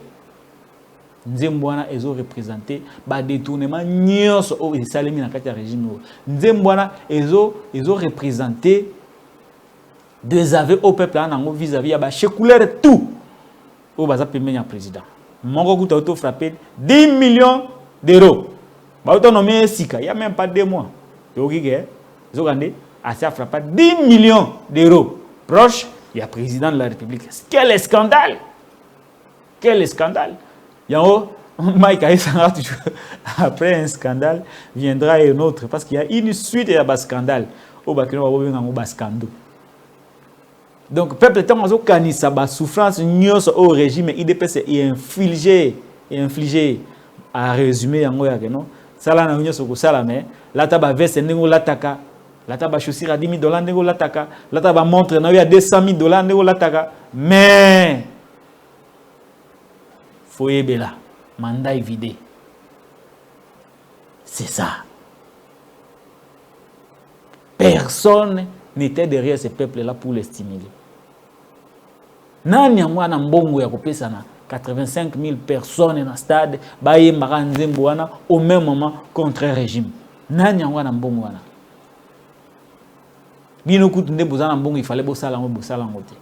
Nzembo wana ils ont représenté ba détournement nyonso au salemi na kati ya régime. Nzembo wana ils ont représenté des aveux au peuple nango vis-à-vis ya ba couleur tout au baza pemenya président. Mongo kuta auto frappé 10 millions d'euros. Ba auto nommé Sika, il y a même pas 2 mois. Yokike, ils ont gagné assez à frapper 10 millions d'euros. Proche, il y a président de la République. Quel scandale! Quel scandale! Il y a Mike Aïssara, après un scandale, viendra un autre. Parce qu'il y a une suite et un scandale. Au Bakino, on va avoir un scandale. Donc, le peuple, tant qu'on a sa souffrance, au régime, IDPS est infligé à résumer en Goya. Ça, là, on a ça, mais là, tu as veste, l'attaque. Là, tu as chaussure à $10 000, l'attaque. Là, tu as montre, il y a $200 000, l'attaque. Mais, foyer bela, mandat est vidé. C'est ça. Personne n'était derrière ce peuple-là pour les stimuler. Nani amwa na mbongo ya kopesa na 85 000 personnes dans le stade, baye maranzembo wana au même moment contre un régime. Nani amwa na mbongo wana. Bino kutu nde bozana mbongo il fallait bosala ngote.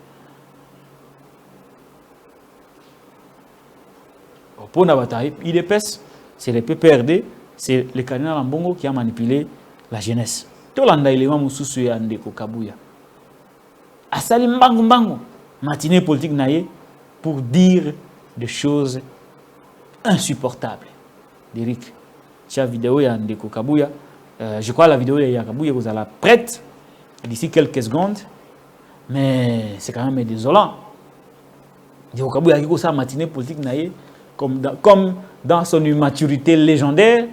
Pour na bataille, IDPS, c'est le PPRD, c'est le cardinal Mbongo qui a manipulé la jeunesse. Tout l'anda élément mususu ya ndeko Kabuya. Asali mbangu matinée politique naïe pour dire des choses insupportables. Derrick, tu as vidéo ya ndeko Kabuya. Je crois la vidéo ya Kabuya vous allez prête d'ici quelques secondes, mais c'est quand même désolant. Ndeko Kabuya qui ça matinée politique naïe comme dans son immaturité légendaire,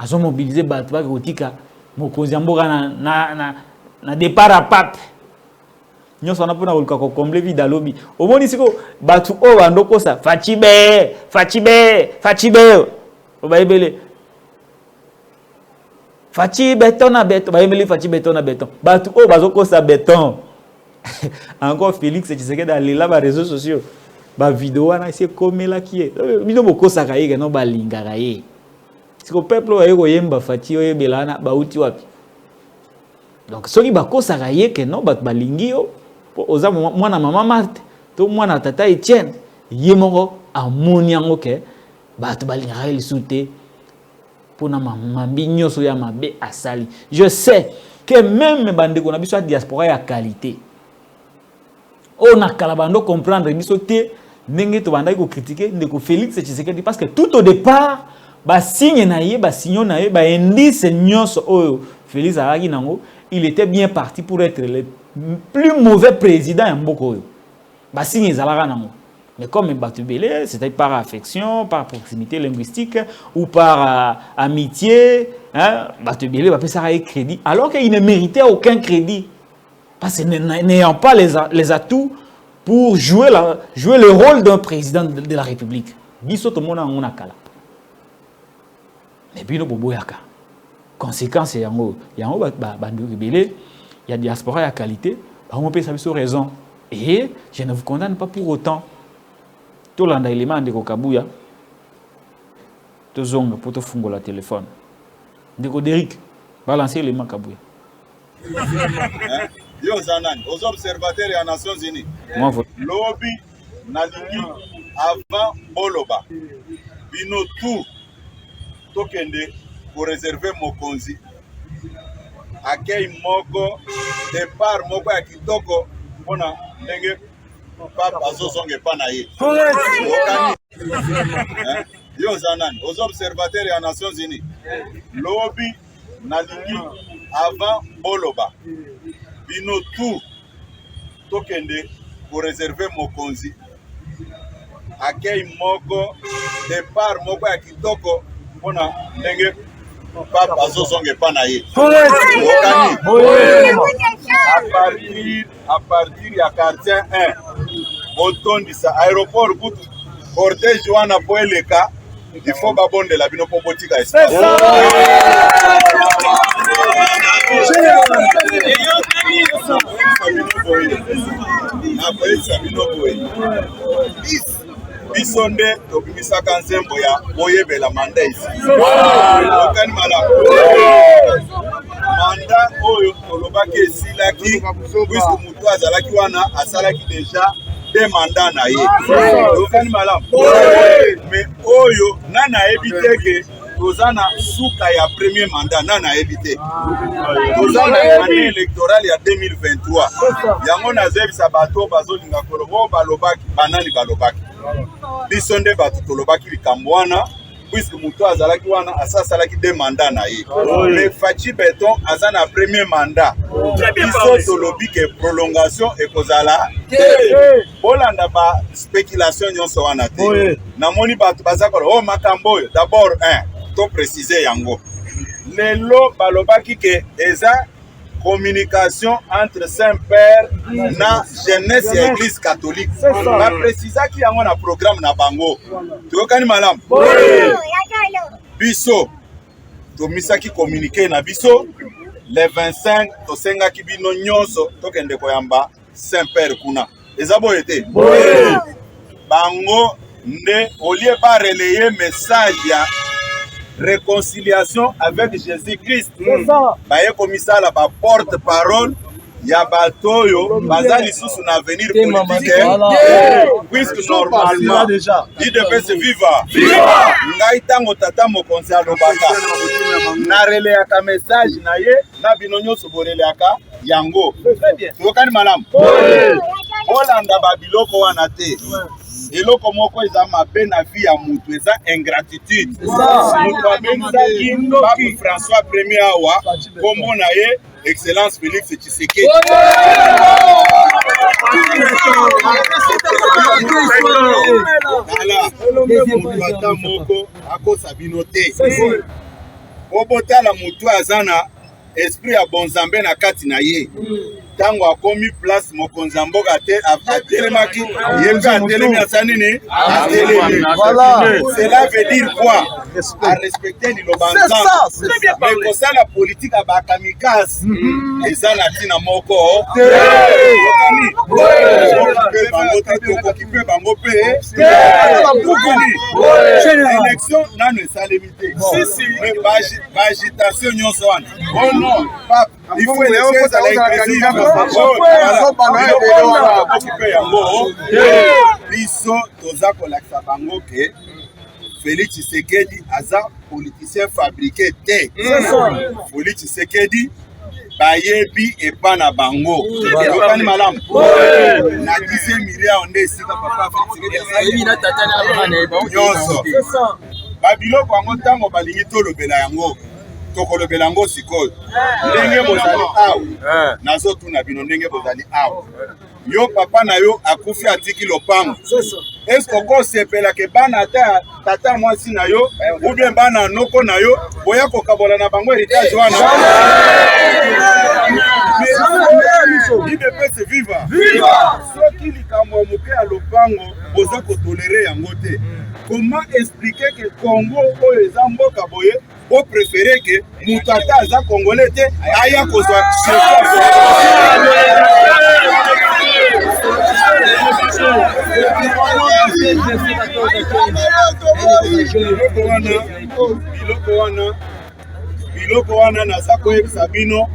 ils ont mobilisé Batouba Gotika, Mokozamboga na départ à Pape. Nous sommes pour nous combler vide à lobby. Au moins ici, Batou O Andoko ça, Fachibe. Au Baïbele. Fachi béton à béton. Baïbele Fachi béton à béton. Batou O Bazoko ça béton. Encore Félix, tu sais que dans les réseaux sociaux. Ba vidéo na c'est comme là qui est bino boko sakaye no balingara ye siko peuple ayeko yemba fati oye belana ba uti wapi donc soki bako sakaye ke no ba balingi yo oza mwana mama Marthe to mwana tata Etienne yemoko amoni yango ke ba to balingara le souté pona mambi nyoso ya mabe asali. Je sais que même bandeko na biso diaspora ya qualité on a kalabando comprendre biso te ndenge to bandai ko critiquer ndeko Félix Tshisekedi parce que tout au départ ba signe na ye ba signon na ye ba indice nyonso o Félix Araki nango il était bien parti pour être le plus mauvais président en Mboko yo ba signe zalaka nango mais comme Batubele c'était par affection par proximité linguistique ou par amitié hein Batubele ba pesa crédit alors qu'il ne méritait aucun crédit parce que n'ayant pas les atouts pour jouer le rôle d'un président de la République. Biso to mona ngona kala. Mais bino boboyaka. Conséquence yango ba rebelle, il y a diaspora ya qualité, ba on peut savoir raison. Et je ne vous condamne pas pour autant. Tout l'anda élément de Kabuya, tout zonga pour te fungo la téléphone. Ndeko Derrick, balancer l'élément Kabuya. Yo Zanan, aux observateurs et aux Nations Unies. Lobby Naliki avant Boloba. Bino tout tokende pour réserver Mokonzi. Accueil moko départ moko ya kitoko pona ndenge papa azozonge pana ye. Yo Zanan, aux observateurs et aux Nations Unies. Lobby Naliki avant Boloba. Bino tout tokende pour réserver Mokonzi. Accueil moko départ moko ya kitoko pona ndenge papa azozonge pana ye. À partir ya quartier 1 botondisa aéroport kutu cortège wana po eleka il faut babondela bino po botika espace. Bisonde tobimisaka nzembo ya boyebela manda ici. Okani malamu. Manda oyo tolobaki esilaki puisque mutu azalaki wana asalaki déjà des mandats na ye. Okani malamu. Mais oyo nana ebiteke tozana suka ya premier mandat nana ebite. Tozana année électorale ya 2023. Yango nazebisa bato bazolinga kolobo balobaki banani balobaki. Bisonde bato tolobaki likambo wana puisque mutu azalaki wana asasalaki des mandats na ye. Mais Fachi Beton azana premier mandat. Biso tolobi ke prolongation ekozala bolanda ba spéculation nyonso wana te. Namoni bato bazakolo oh makambo oyo d'abord to préciser yango. Lelo balobaki ke eza communication entre Saint-Père na jeunesse et église catholique. Ba précisaki yango na programme na bango. Tokani malamu. Biso to misaki communiquer na biso le 25 to sengaki bino nyonso tokende koyamba Saint-Père kuna. Eza boyete. Bango nde olie ba relayer message ya réconciliation avec Jésus-Christ. Baye komisala ba porte-parole ya batoyo bazali susu na avenir politique puisque normalement il devait se vivre. Ngai tango tata mokonzi alobaka na releyaka message na ye na bino nyonso boreleyaka yango. Tokani malamu. Olanda babiloko wana te. Eloko moko eza mabe na vie ya mutu eza ingratitude. Mutu abengisaki Pape François Premier awa kombo na ye Excellence Félix Tshisekedi. Mutu ata moko akosa bino te. Obotala mutu azana esprit ya bonzambe na kati na ye. Tango akomi place mokonzi mboka te atelemaki yeka atelemi asanini atelemi. Cela veut dire quoi? À respecter l'Ilobanza. Mais pour ça la politique a bakamikaze eza na tina moko occupé bango pe élection nano esalemité. Mais agitation nyonso wana. Oh non, Pape, il faut élection ezala inclusive. Biso toza kolakisa bango ke Félix Tshisekedi aza politicien fabriqué te. Félix Tshisekedi bayebi epa na bango. Yokani malamu. Na 10 milliards nde esika papa Félix Tshisekedi na tata na bana nyonso. Babiloko yango ntango balingi tolobela yango. Tokolobela yango sikoyo. Ndenge bozali awa. Nazotuna bino ndenge bozali awa. Yo papa na yo akufi atiki lopango. Est-ce que sepela ke bana tata mwasi na yo ou bien bana noko na yo boya kokabola na bango héritage wana. Il peut se vivre. Soki likambo moke ya lopango boza ko tolérer yango te. Comment expliquer que Congo oyo eza mboka boye o préférer que mutata aza congolais te aya kozwa biloko wana naza koyebisa bino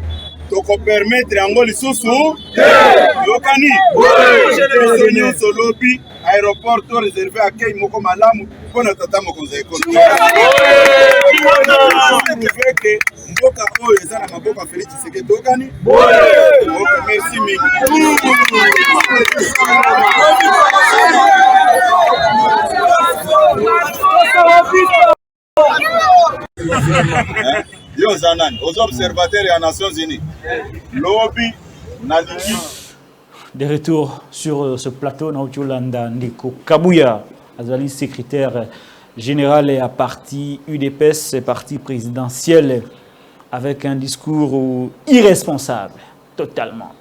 tokopermettre yango lisusu yokani biso nyonso lobi aéroport to réservé akei moko malamu mpona tata mokonzi ya ekolo ke mboka oyo eza na maboko ya Félix Tshisekedi tokani merci mingi yo zanani aux observateurs et aux Nations Unies lobby nalingi. De retour sur ce plateau, Nautulanda Ndiko Kabuya, Azali secrétaire général et à parti UDPS, parti présidentiel, avec un discours irresponsable, totalement.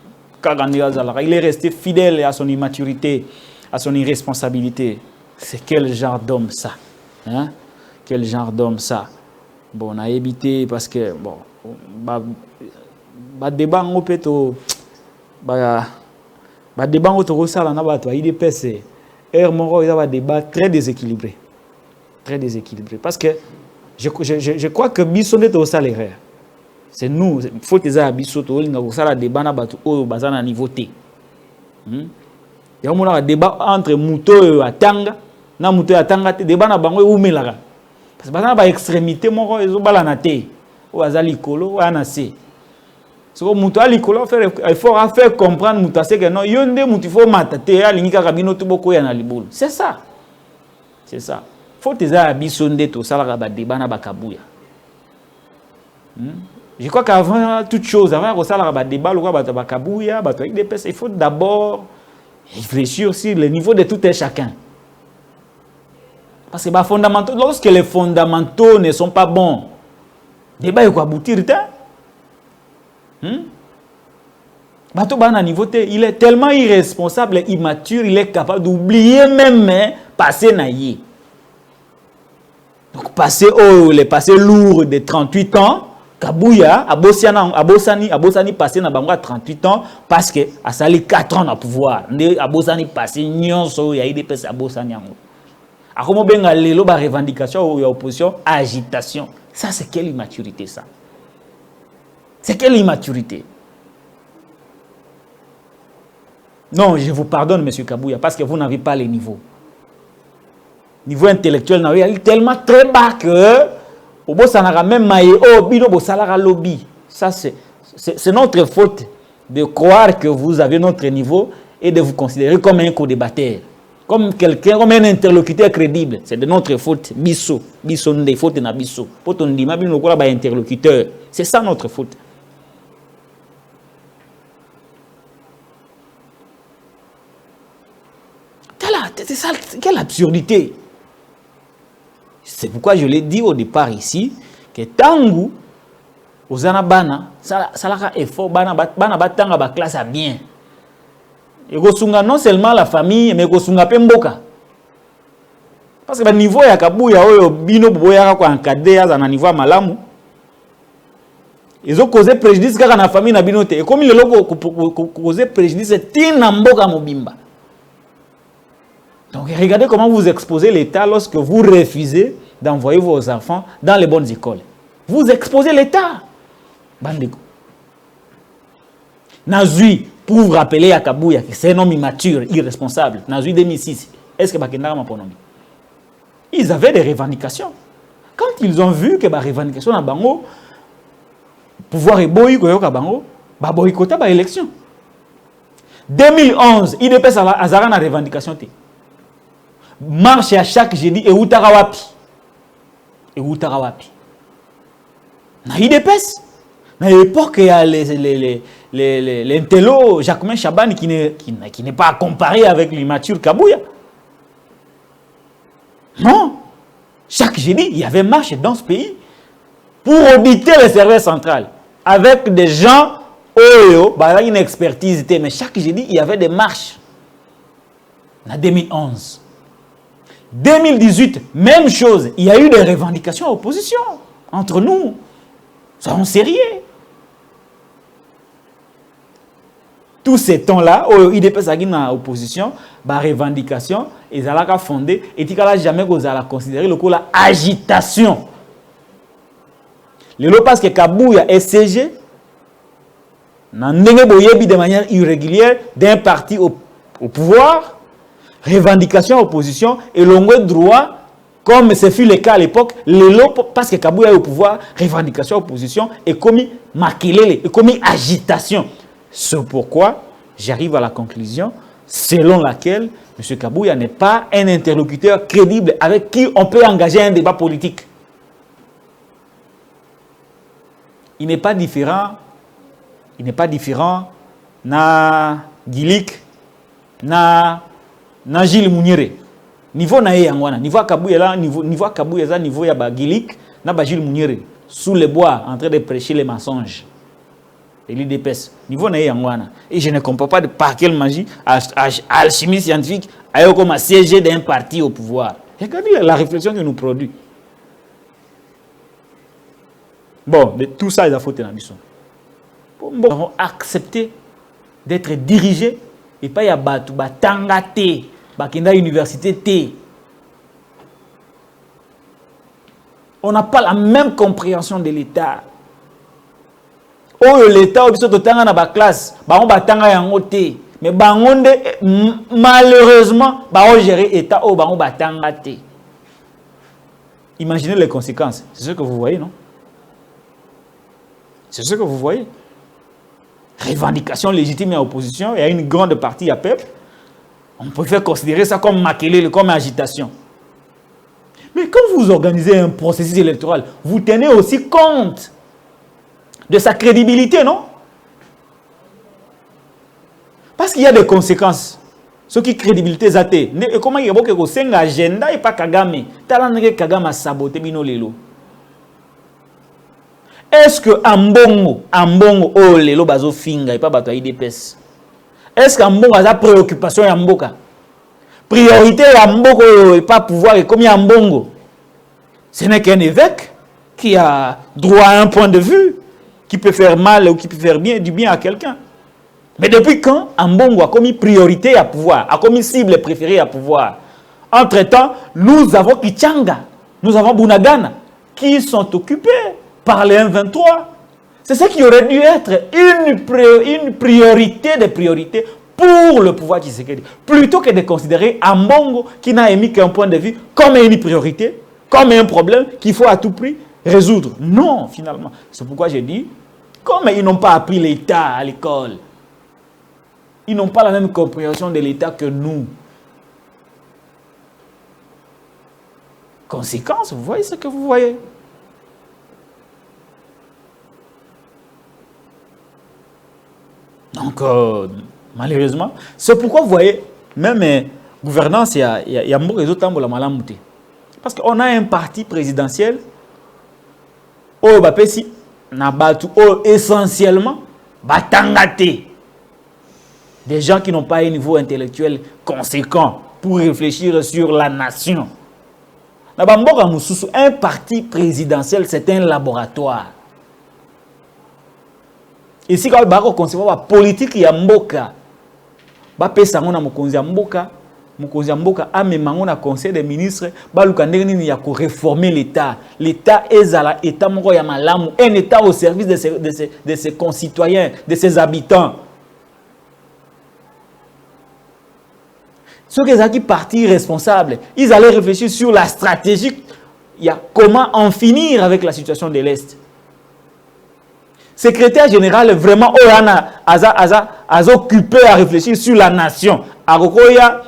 Il est resté fidèle à son immaturité, à son irresponsabilité. C'est quel genre d'homme ça, hein? Quel genre d'homme ça? Bon, on a évité parce que, bon, débat en péto, débat autour ça, on a il dépassé. Moro, il y a un débat très déséquilibré. Très déséquilibré. Parce que je crois que Bisson est au salaire. C'est nous, il faut que les Bisson au débat au niveau T. Il y a un débat entre Mouto et Tanga. Na Mouto et Tanga, débat na bango ou Melara. Parce que dans l'extrémité, Moro, ils ont balanate. Ou Azali Kolo, ou Anase. So mutu alikolo il faut faire comprendre mutu que non yonde mutu faut matate alingika kabino tuboko ya na libulu. C'est ça. C'est ça. Faut teza bisonde to sala ba débat na bakabuya. Je crois qu'avant toute chose avant ko sala ba débat lo ba bakabuya, ba to il faut d'abord réfléchir sur le niveau de tout un chacun. Parce que bah fondamentaux lorsque les fondamentaux ne sont pas bons, débat il faut aboutir il est tellement irresponsable et immature, il est capable d'oublier même passer naïe. Donc passer les passé lourd de 38 ans, Kabuya, Abosani passé na bango à 38 ans parce que a sali 4 ans na pouvoir. Abosani passé nyonso ya IDPS Abosani yango. Akomo benga lelo ba revendication ou opposition, agitation. Ça c'est quelle immaturité ça? C'est quelle immaturité? Non, je vous pardonne, M. Kabuya, parce que vous n'avez pas les niveaux. Niveau intellectuel, il est tellement très bas que ça n'a même lobby. Ça, c'est notre faute de croire que vous avez notre niveau et de vous considérer comme un co-débatteur, comme quelqu'un, comme un interlocuteur crédible. C'est de notre faute. Bisso, des fautes na bisso. Interlocuteur. C'est ça notre faute. C'est ça, quelle absurdité. C'est pourquoi je l'ai dit au départ ici, que Tangu, aux Anabana, ça a effort, Bana Batanga, ba classe à bien. Et Gosunga non seulement la famille, mais Gosunga Pemboka. Parce que le niveau ya Kabuya, Bino Boya, encadré à un niveau malamu. Ils ont causé préjudice à la famille na Binote. Et comme ils ont causé préjudice, c'est Tinamboka Mobimba. Donc regardez comment vous exposez l'État lorsque vous refusez d'envoyer vos enfants dans les bonnes écoles. Vous exposez l'État. Bandeko. Nazui, pour vous rappeler à Kabuya que c'est un homme immature, irresponsable. Nazui 2006. Est-ce que Bakendara m'a pronommé? Ils avaient des revendications. Quand ils ont vu que les revendications à Bango, pouvoir est boy, Bango, ba boycotter ba élection. 2011, IDPS a une revendication. Marche à chaque jeudi et Outarawapi. Et Outarawapi. Na IDPS. À l'époque, il y a l'intello Jacquemin Chaban qui n'est pas comparé avec l'immature Kabuya. Non. Chaque jeudi, il y avait marche dans ce pays pour auditer les services centrales. Avec des gens, une expertise. Mais chaque jeudi, il y avait des marches. En 2011. 2018, même chose. Il y a eu des revendications à opposition entre nous. Soyons sérieux. tous ces temps-là, où IDPS a dans l'opposition, la revendication, ils ont fondé, et ils n'ont jamais considéré le coup la agitation. Le parce que Kabouya est SCG, de manière irrégulière d'un parti au pouvoir, revendication, opposition, et l'ongwe droit, comme ce fut le cas à l'époque, parce que Kabouya est au pouvoir, revendication, opposition, et commis maquillé, et commis agitation. C'est pourquoi j'arrive à la conclusion selon laquelle M. Kabouya n'est pas un interlocuteur crédible avec qui on peut engager un débat politique. Il n'est pas différent na Gilik, na Gilles Mouniere. Niveau na yangwana, niveau Kabouya là, niveau Kabouya ça, niveau ya ba Gilik, na ba Gilles Mouniere, sous les bois en train de prêcher les mensonges. Et l'IDPS, niveau na yangwana. Et je ne comprends pas de par quelle magie alchimie scientifique a eu comme siéger d'un parti au pouvoir. Regardez la réflexion que nous produit. Bon, de tout ça, il a fauté dans la nous avons accepté d'être dirigés et pas y a batu batangate bakenda université T. On n'a pas la même compréhension de l'État. Oh l'État au biso totanga na ba classe, ba on batanga yango T. Mais bangonde malheureusement ba on gérer État au ba on batanga T. Imaginez les conséquences. C'est ce que vous voyez, non? C'est ce que vous voyez. Revendication légitime et opposition, il y a une grande partie à peuple. On préfère considérer ça comme maquillé, comme agitation. Mais quand vous organisez un processus électoral, vous tenez aussi compte de sa crédibilité, non? Parce qu'il y a des conséquences. Ce qui crédibilité zate. Comment il y a beaucoup de agenda et pas Kagame. Talange Kagame a saboté bino lelo. Est-ce que Ambongo, oh lelo bazo finga et pas bato IDPS? Est-ce qu'Ambongo a sa préoccupation ya mboka? Priorité ya mboko et pas pouvoir et comme Ambongo. Ce n'est qu'un évêque qui a droit à un point de vue, qui peut faire mal ou qui peut faire bien, du bien à quelqu'un. Mais depuis quand Ambongo a commis priorité à pouvoir, a commis cible préférée à pouvoir? Entre-temps, nous avons Kichanga, nous avons Bunagana, qui sont occupés par les 1-23. C'est ce qui aurait dû être une priorité des priorités pour le pouvoir Tshisekedi. Plutôt que de considérer Ambongo, qui n'a émis qu'un point de vue, comme une priorité, comme un problème qu'il faut à tout prix résoudre. Non, finalement. C'est pourquoi j'ai dit, comme ils n'ont pas appris l'État à l'école, ils n'ont pas la même compréhension de l'État que nous. Conséquence, vous voyez ce que vous voyez. Donc, malheureusement, c'est pourquoi vous voyez, même gouvernance, il y a beaucoup d'autres temps la malamouté. Parce qu'on a un parti présidentiel, essentiellement, batangate. Des gens qui n'ont pas un niveau intellectuel conséquent pour réfléchir sur la nation. Un parti présidentiel, c'est un laboratoire. Ici, quand on concevoir la politique, il y a mboka. Ba pesa ngona mokonzi mboka a même un conseil des ministres, ba lukandeni ni ya ko réformer l'État. L'État est à l'État moko ya malamu, un État au service de ses concitoyens, de ses habitants. Ceux qui partis responsables, ils allaient réfléchir sur la stratégie, comment en finir avec la situation de l'Est. Secrétaire général, vraiment, a occupé à réfléchir sur la nation. A Rokoya,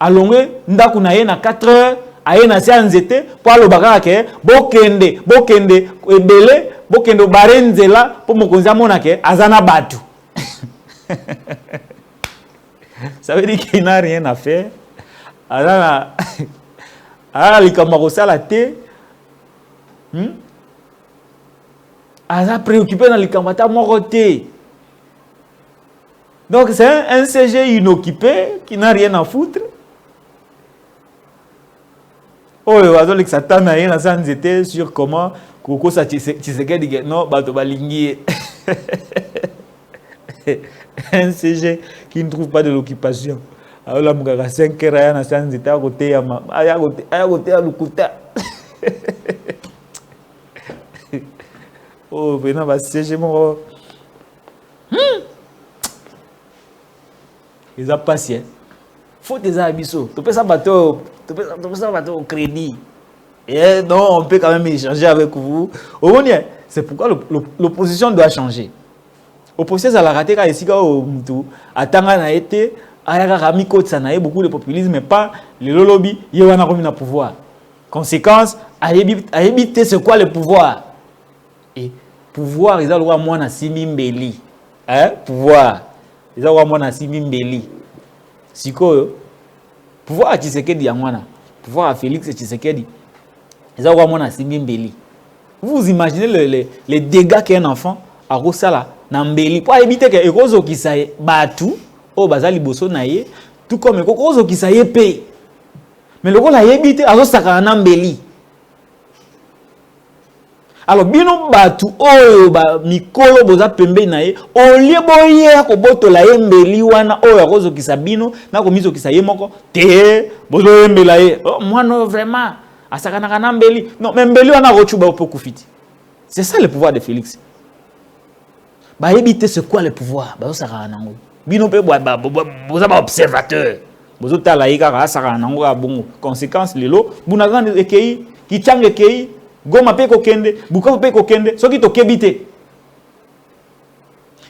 à Longwe, Ndakunaye, na 4 heures, à Yenassia Nzete, pour le bagage, Bokende, Ebele, Bokende, Barenzela, pour Mokonza Monake, Azana Batu. Ça veut dire qu'il n'a rien à faire. Alors, les Camarossa la thé. A préoccupé dans les Camata Moroté. Donc, c'est un CG inoccupé qui n'a rien à foutre. Oh, il s'attend à rien sur comment Koko Tshisekedi dit non, Bato Balingi. Un CG qui ne trouve pas de l'occupation. Alors là, il y a 5 heures, il y a 5 états à côté, il y a côté à l'Ukuta. Oh, maintenant, va CG mon. Ils ont passé. Faut des abisso. Tu peux ça bateau au crédit. Et non, on peut quand même échanger avec vous. C'est pourquoi l'opposition doit changer. L'opposition, ça l'a raté quand ici, quand Moutou, à Tanga n'a été, à Ramiko, ça n'a beaucoup de populisme, mais pas le lobby, il y a un pouvoir. Conséquence, à éviter c'est quoi le pouvoir? Et pouvoir, ils ont le droit à moi, Simbeli. Hein? Pouvoir. Ils ont le droit à moi, Simbeli. Si quoi? Pouvoir à Tshisekedi, pouvoir à Félix Tshisekedi. Ils ont le droit à moi, Simbeli. Vous imaginez les dégâts qu'un enfant a reçu là, Nambeli, pour éviter que Erozo qui s'aille battu, au Bazali Bosso naïe, tout comme Erozo qui s'aille payé. Mais le rôle a évité à Osaka Nambeli. Alors, bino batu, mikolo boza pembe naïe, au lieu boyer ko boto la yembeli wana, Erozo qui sa bino, na ko miso qui sa yemoko, te, bozo yembelaye. Oh, moi non, vraiment. Non, mais Mbeli on a rechuba au Pokufiti. C'est ça le pouvoir de Félix. Bah éviter c'est quoi le pouvoir? Bah ça sera nango. Bino pe boza observateur. Bozo talaïka sara nango a bongo. Conséquence lelo, bunagan ekei, kichang ekei, goma pe kokende, buka pe kokende, soki to kebite.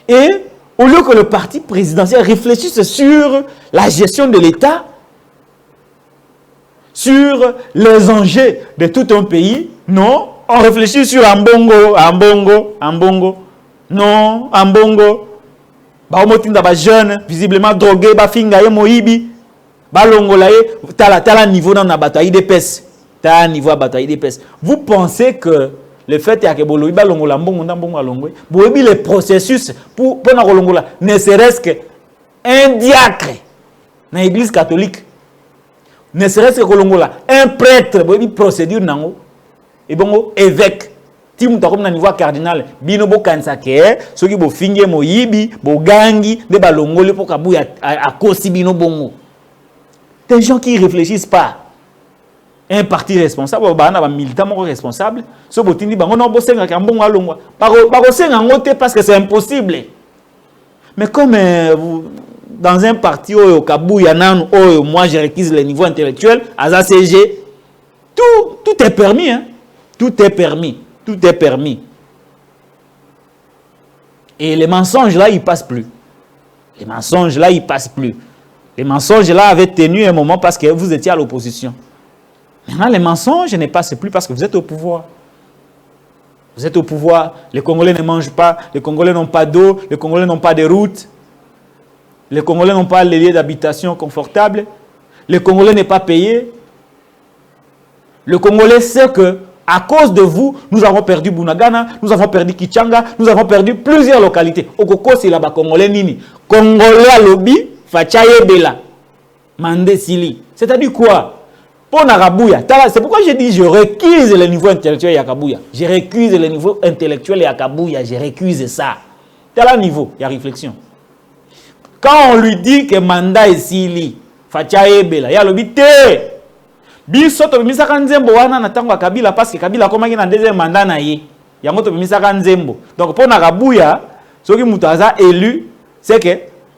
Et au lieu que le parti présidentiel réfléchisse sur la gestion de l'État, sur les enjeux de tout un pays, non, on réfléchit sur Ambongo. Non, Ambongo. Ba omotinda ba jeune, visiblement drogué, ba finga ye moibi. Ba longola ye, tala niveau dans na bataille IDPS. Tala niveau à bataille IDPS. Vous pensez que le fait est que bolo ba longola mbongo ndambongo alongwe, boyebi le processus pour na longola ne serait-ce que un diacre dans l'église catholique. Ne serait-ce que Kolongola, un prêtre, une procédure nango, et bon, évêque, timu ta comme na niveau cardinal, bino bo kansake, ceux qui bo finge moyibi, bo gangi, de balongole pour kabouya à kosi bino bongo. Des gens qui réfléchissent pas. Un parti responsable, ba na ba militant mo responsable, so botindi bango no bo senga ka mbongo alongwa. Ba ko senga ngote parce que c'est impossible. Mais comme dans un parti au Kabouya nan moi je réquise le niveau intellectuel à ACG, tout est permis, hein? Tout est permis. Et les mensonges là, ils passent plus. Les mensonges là avaient tenu un moment parce que vous étiez à l'opposition. Maintenant les mensonges ne passent plus parce que vous êtes au pouvoir. Vous êtes au pouvoir, les Congolais ne mangent pas, les Congolais n'ont pas d'eau, les Congolais n'ont pas de routes. Les Congolais n'ont pas les lieux d'habitation confortables. Le Congolais n'est pas payé. Le Congolais sait que, à cause de vous, nous avons perdu Bunagana, nous avons perdu Kichanga, nous avons perdu plusieurs localités. Okoko, c'est là-bas, Congolais nini. Congolais à lobby, Fachaye Bela, Mandé Sili. C'est-à-dire quoi? Pour Narabouya. C'est pourquoi j'ai dit, je récuse le niveau intellectuel à Kabouya. Je récuse le niveau intellectuel à Kabouya. Je récuse ça. Tel un niveau, il y a réflexion. Quand on lui dit que mandat est sili, Fachaye Bela, il y a le bité. Bisoto misaka nzembo wana na tango Kabila parce que Kabila komaki na deuxième mandat na ye. Yango to misaka nzembo. Donc pour Narabuya, ceux qui mutaza élu, c'est que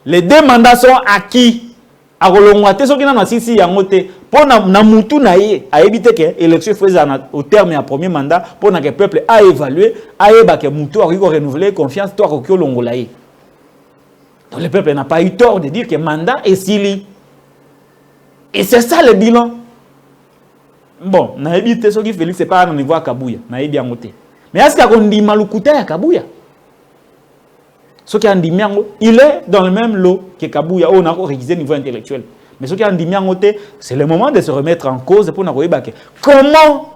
les deux mandats sont acquis. A rolongwate ceux qui na sisi yango te pour na mutu na ye a éviter que élection faisait au terme du premier mandat pour que le peuple a évalué, a eba que mutu a renouveler confiance toi ko longola ye. Donc le peuple n'a pas eu tort de dire que le mandat est sili. Et c'est ça le bilan. Bon, na évité ce qui Félix c'est pas à niveau à Kabouya, na bien moté. Mais est-ce qu'on dit malukuta à Kabouya? Ce qui a dit il est dans le même lot que Kabouya, on a révisé niveau intellectuel. Mais ce qui a dit c'est le moment de se remettre en cause pour nous voir comment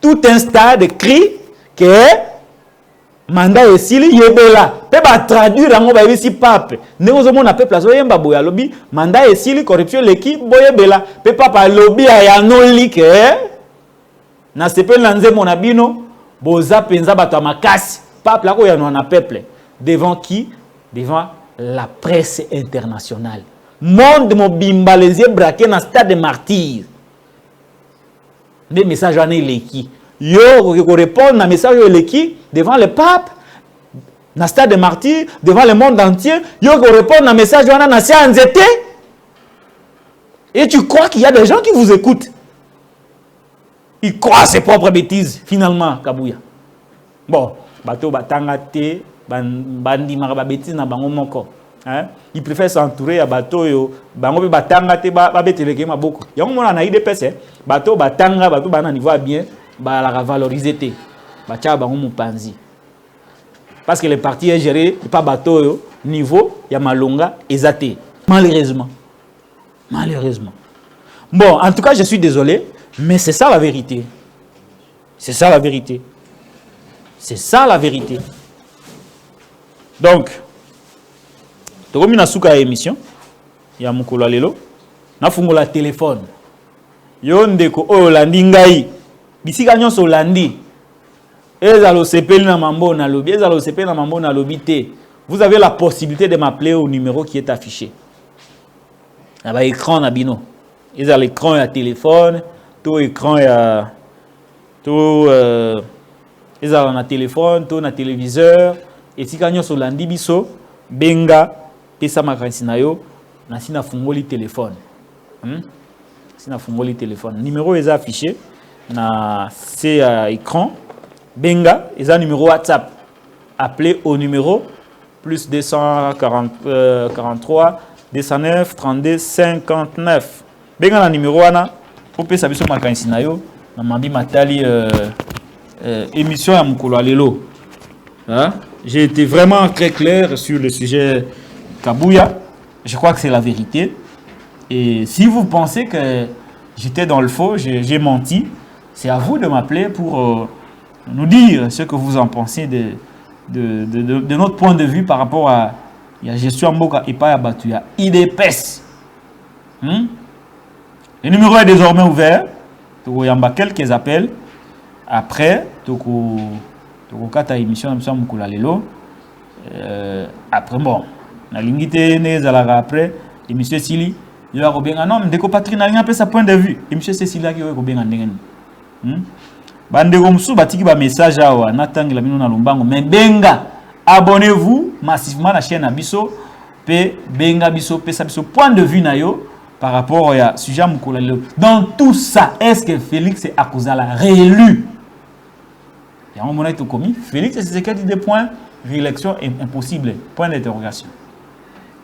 tout un stade crie que mandat est sili yebela pe ba traduire yango ba yebisi pape ne ozomona peuple azoyemba boya lobi mandat est sili corruption l'équipe boyebela pe papa lobi ya noli ke na sepel na nzembo na bino boza penza bato makasi pape la ko ya na peuple devant qui devant la presse internationale. Monde mobimba les yeux braqués dans le stade de martyrs. Des messages en éléki. Yo, répondre à un message éléki devant le pape, dans le stade de martyrs, devant le monde entier. Yo, répondre à un message dans la Nzete. Et tu crois qu'il y a des gens qui vous écoutent. Ils croient à ses propres bêtises, finalement, Kabouya. Bon, bateau batangate, bandi maraba bêtises na bango moko. Il préfère s'entourer à bateau yo, bango be batangate ba beteleke maboko. Yango mona na IDPS, bateau batanga, bateau bana niveau bien, ba la valoriser té. Ba tia bango mupanzi. Parce que le parti est géré par bateau yo, niveau ya malonga ezate. Malheureusement. Malheureusement. Bon, en tout cas, je suis désolé, mais c'est ça la vérité. C'est ça la vérité. C'est ça la vérité. Donc, tu as souka émission, il y a mon lelo, na fungola téléphone. Yo ndeko o landi ngai. Bisika nyonso landi. Ezalo sepeli na mambo na lobi, ezalo sepeli na mambo na lobi te. Vous avez la possibilité de m'appeler au numéro qui est affiché. Il y a l'écran nabino. Il y a l'écran et le téléphone, tout écran et tout il y a un téléphone, tout un téléviseur et si quand sur landi biso benga pesa makansina yo na sina fungoli téléphone. Sina fungoli téléphone. Numéro est affiché na c'est écran benga, il y a un numéro WhatsApp. Appelez au numéro plus 243 209 32 59. Benga na numéro wana pour pesa biso makanisi na yo na mambi matali émission ya mukolo alelo. J'ai été vraiment très clair sur le sujet Kabouya. Je crois que c'est la vérité. Et si vous pensez que j'étais dans le faux, j'ai menti, c'est à vous de m'appeler pour nous dire ce que vous en pensez de notre point de vue par rapport à la gestion Mboka et pas à Batuya. IDPS. Le numéro est désormais ouvert. Il y a quelques appels. Après, il y a une émission après, bon, la ligne après, l'émission Sili, il y a un non, mais Patrick n'a pas sa point de vue. L'émission Cécilia qui est un bandeko musu batiki ba message awa natangela bino na lombango mais benga abonnez-vous massivement à la chaîne Abisso pe benga biso pesa biso point de vue na yo par rapport à sujet mukula lelo. Dans tout ça, est-ce que Félix est Akuzala réélu? Il y a un moment où commis Félix c'est ce dit des points réélection impossible point d'interrogation.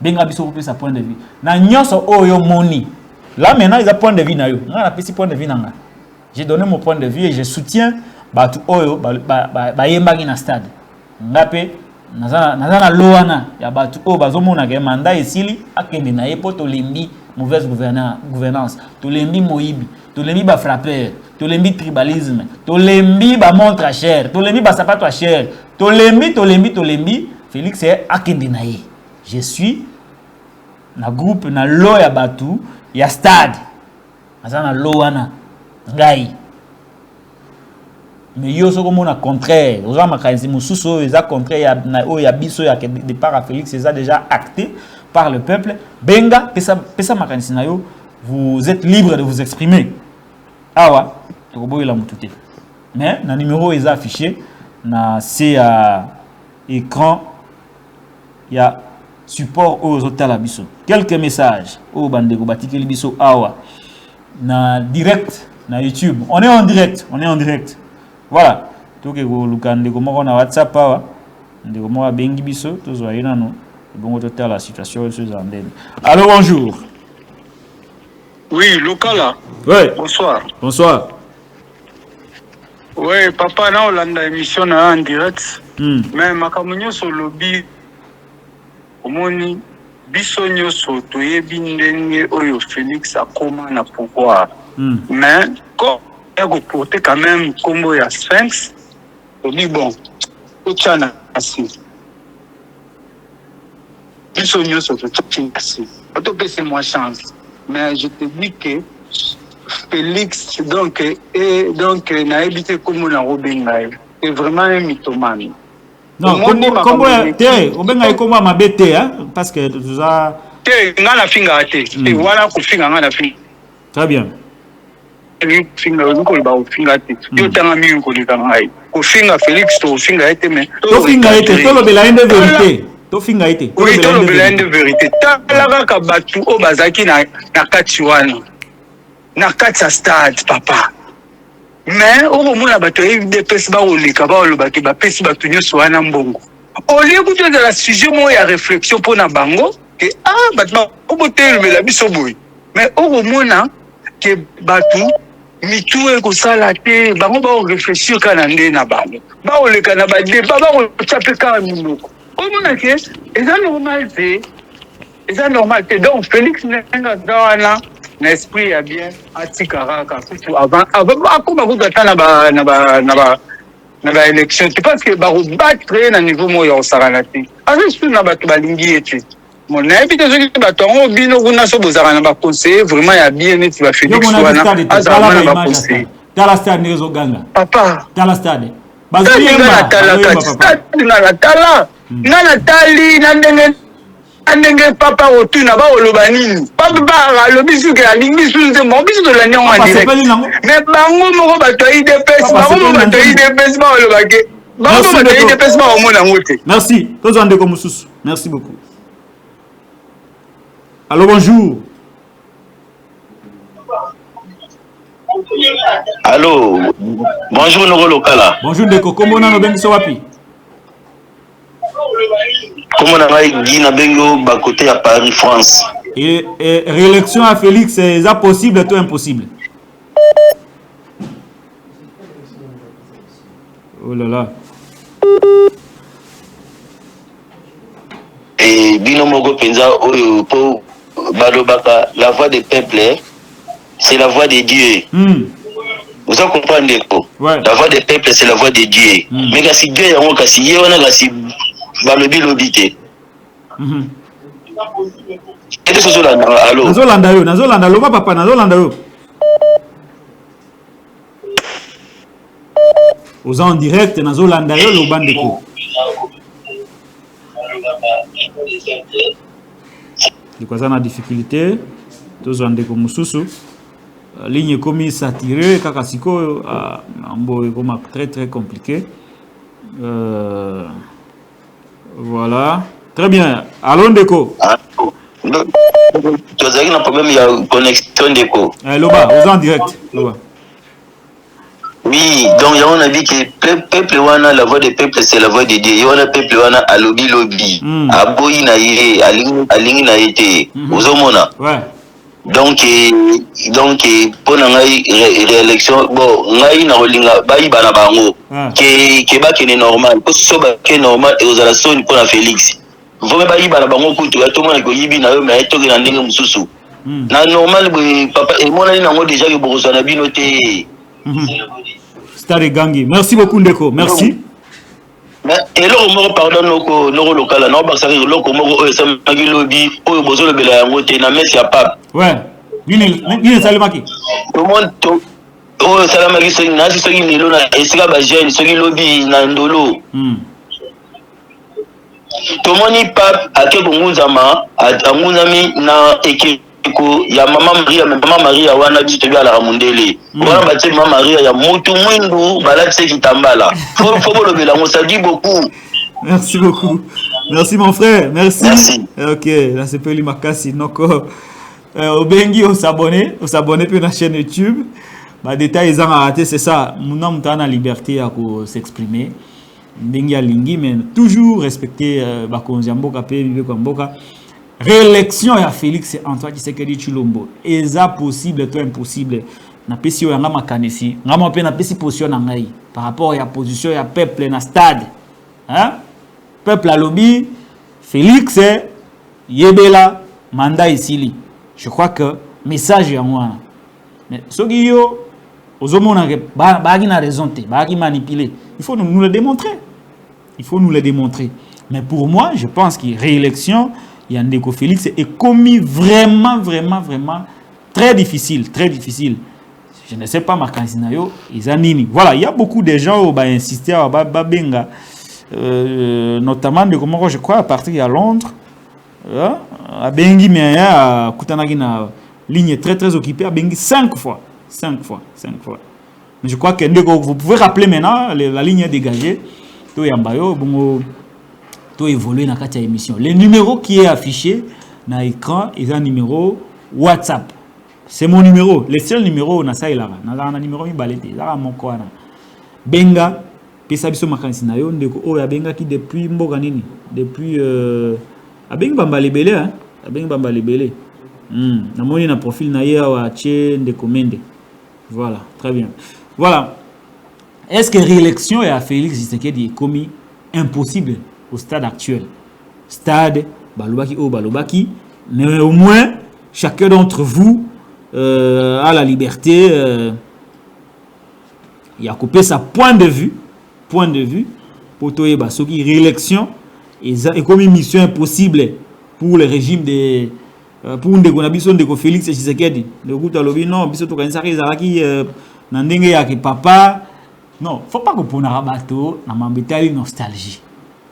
Benga biso pesa point de vue na nyonso oyo moni. Là maintenant ils a point de vue na yo. Na pesi point de vue nanga. J'ai donné mon point de vue et je soutiens Batu Oyo, Yembagi na stade. Ngape, Nazana Loana, ya Batu Oyo, Bazomona, Manda et Sili, Akende na Epo, Tolembi, mauvaise gouvernance, Tolembi Moïbi, Tolembi ba frappeur, Tolembi tribalisme, Tolembi ba montre à cher, Tolembi ba sapato à cher, Tolembi, Félix est Akende na Ye. Je suis, na groupe, na lo ya Batu, ya stade, Nazana Loana. Gai. Mais yo so comme on a contraire, aux gens makanzi mususo eza contraire ya biso ya départ à Félix c'est déjà acté par le peuple. Benga pesa makanzi na yo, vous êtes libre de vous exprimer. Awa, to boy la mutute. Mais na numéro est affiché na c'est écran il y a support aux hôtels à biso. Quelques messages au bandeko batikeli biso awa na direct na YouTube. On est en direct. Voilà. Tout que vous lukande comme on a WhatsApp de comme bengi biso tous voyez nano. Bon total la situation sur Zanden. Allô, bonjour. Oui, Lokala. Oui. Bonsoir. Oui, papa na Olanda émission na en direct. Mais makamunyo sur lobby omoni biso nyoso toyebi ndenge oyo Félix akoma na pouvoir. Mais quand il a porté quand même combo ya Sphinx, on dit bon, au Tchana assis. Biso nyoso tochana assis. On te passe moins chance. Mais je te dis que Félix donc na évité comme na Robin c'est vraiment un mythomane. Non, combo te, obenga ikomba mabete hein parce que tout ça te ngana finga ate. Et voilà ko finga ngana finga. Très bien. Ni finga ko ba finga ate. Yo tanga mi ko lika ngai. Ko finga Félix to finga ete mais. To finga ete to lo belainde vérité. To finga ete. Oui, to lo belainde vérité. Tala ka batu o bazaki na kati wana. Na kati sa stade papa. Mais au moins la bataille des pèses ba o lika ba o baki ba pèse batu nyoso wana mbongo. Au lieu que de la sujet moi ya réflexion pour na bango que battement au botel mais la biso boy. Mais au moins que batu mitu e ko sala te bango ba o réfléchir kana ndé na bango. Ba o lika na ba débat ba o taper ka minoko. Au moins que c'est normal que donc Félix Nenga dawana l'esprit a bien atikaraka avant akoma kugata na ba élection tu penses que ba battre na niveau moyo saranati azu na ba balingi ete mon habite ce ba tongo bino kuna so bozara na ba conseiller vraiment ya bien et tu vas Félix wana azama na ba conseiller dans la stade nezo ganga papa dans la stade baziyemba tala ngana tali na ndenge papa otuna ba oloba nini papa ba lobi suke alingi sunze mo biso to la nyonga direct mais bango moko bato IDPS bango bato IDPS ba oloba ke bango bato IDPS ba omona ngote. Merci tozande ko mususu merci beaucoup. Allô bonjour. Allô bonjour Noro Lokala. Bonjour Ndeko kombo na no bengiso wapi? Comment on a dit na bengo ba côté à Paris France. Et réélection à Félix c'est ça possible ou impossible? Oh là là. Et bino moko penza oyo po balobaka la voix des peuples c'est la voix des dieux. Vous en comprenez quoi? Ouais. La voix des peuples c'est la voix des dieux. Mais kasi Dieu yango kasi yona kasi balobi lobité. Et ce là allô. Nazolanda loba papa nazolanda yo. Aux en direct nazolanda yo loba ndeko. Diko za na difficulté tozande ko mususu ligne comme saturée kaka siko ambo comme très très compliqué. Voilà. Très bien. Allô Ndeko. Tu as un problème, il y a une connexion Ndeko. Loba, vous en direct. Loba. Oui, donc on a dit que le peuple wana la voix des peuples c'est la voix des dieux. Il y a un peuple wana à lobby. À boyi na yé, à lingi na yé. Vous omona. Ouais. Donc pour la réélection bon ngai na rolinga bayi bana bango ke ba kene normal ko so ba ke normal et aux alations pour la Félix vous me bayi bana bango kutu ya to mona ko yibi na yo mais to na ndenge mususu na normal papa et mona na ngo déjà que bozo na bino te Stade Gangi. Merci beaucoup Ndeko, merci. Et là on pardon noko local na ba sari loko moko ça magi lobby o bozo le bela yango te na mesi ya pap. Ouais. Ni salimaki. Tout le monde oh salamaki so na si so ni lo na esika ba jeune so ki lobby na ndolo. Tout le monde pap akebo nguzama anguzami na ekiko ya mama Maria wana biso to bia la mundele. Wana ba tse mama Maria ya mutu mwindu balatse kitambala. Faut bolobela ngo ça dit beaucoup. Merci beaucoup. Merci mon frère. Merci. OK, là c'est Peli Makasi noko Obengi au s'abonner puis la chaîne YouTube. Bah détails ils ont raté c'est ça. Mon homme t'as la liberté à s'exprimer. Bengi alingi mais toujours respecter ba konziamboka pe vivre comme boka. Réélection à Félix Antoine Tshisekedi Tshilombo. Et ça possible toi impossible. Na pesi yanga makanisi. Ngama pe na pesi position na ngai par rapport à la position ya peuple na stade. Hein? Peuple à lobby Félix Yebela mandat ici. Je crois que message est moi. Mais ce qui yo, aux hommes qui na raison, qui manipuler. Il faut nous le démontrer. Il faut nous le démontrer. Mais pour moi, je pense que réélection, il y a un Ndeko Félix est commis vraiment très difficile, très difficile. Je ne sais pas ma candidature, ils animent. Voilà, il y a beaucoup de gens qui ont insisté à Babenga notamment de comment je crois à partir de Londres, à Bengi mais à Kutanagi na ligne très occupée à Bengi 5 fois. Mais je crois que vous pouvez rappeler maintenant la ligne est dégagée. Tout yambayo bon tout évoluer dans cette émission. Le numéro qui est affiché dans l'écran est un numéro WhatsApp. C'est mon numéro, le seul numéro na ça là. Na numéro mi balete, là mon quoi na. Benga pesa biso makanisi na yo ndeko o ya benga ki depuis mboka nini? Depuis abengi bamba lebele hein. Abengi bamba lebele. Na moni na profil na ye wa che ndeko mende. Voilà, très bien. Voilà. Est-ce que réélection à Félix Tshisekedi est commis impossible au stade actuel? Stade balobaki o balobaki, mais au moins chacun d'entre vous a la liberté il a coupé sa point de vue pour toyer basoki réélection et comme une mission impossible pour le régime de pour ndeko na biso ndeko Félix Tshisekedi le kuta lobi non biso to kanisa ezalaki na ndenge ya ke papa non faut pas que pour na bato na mambetali nostalgie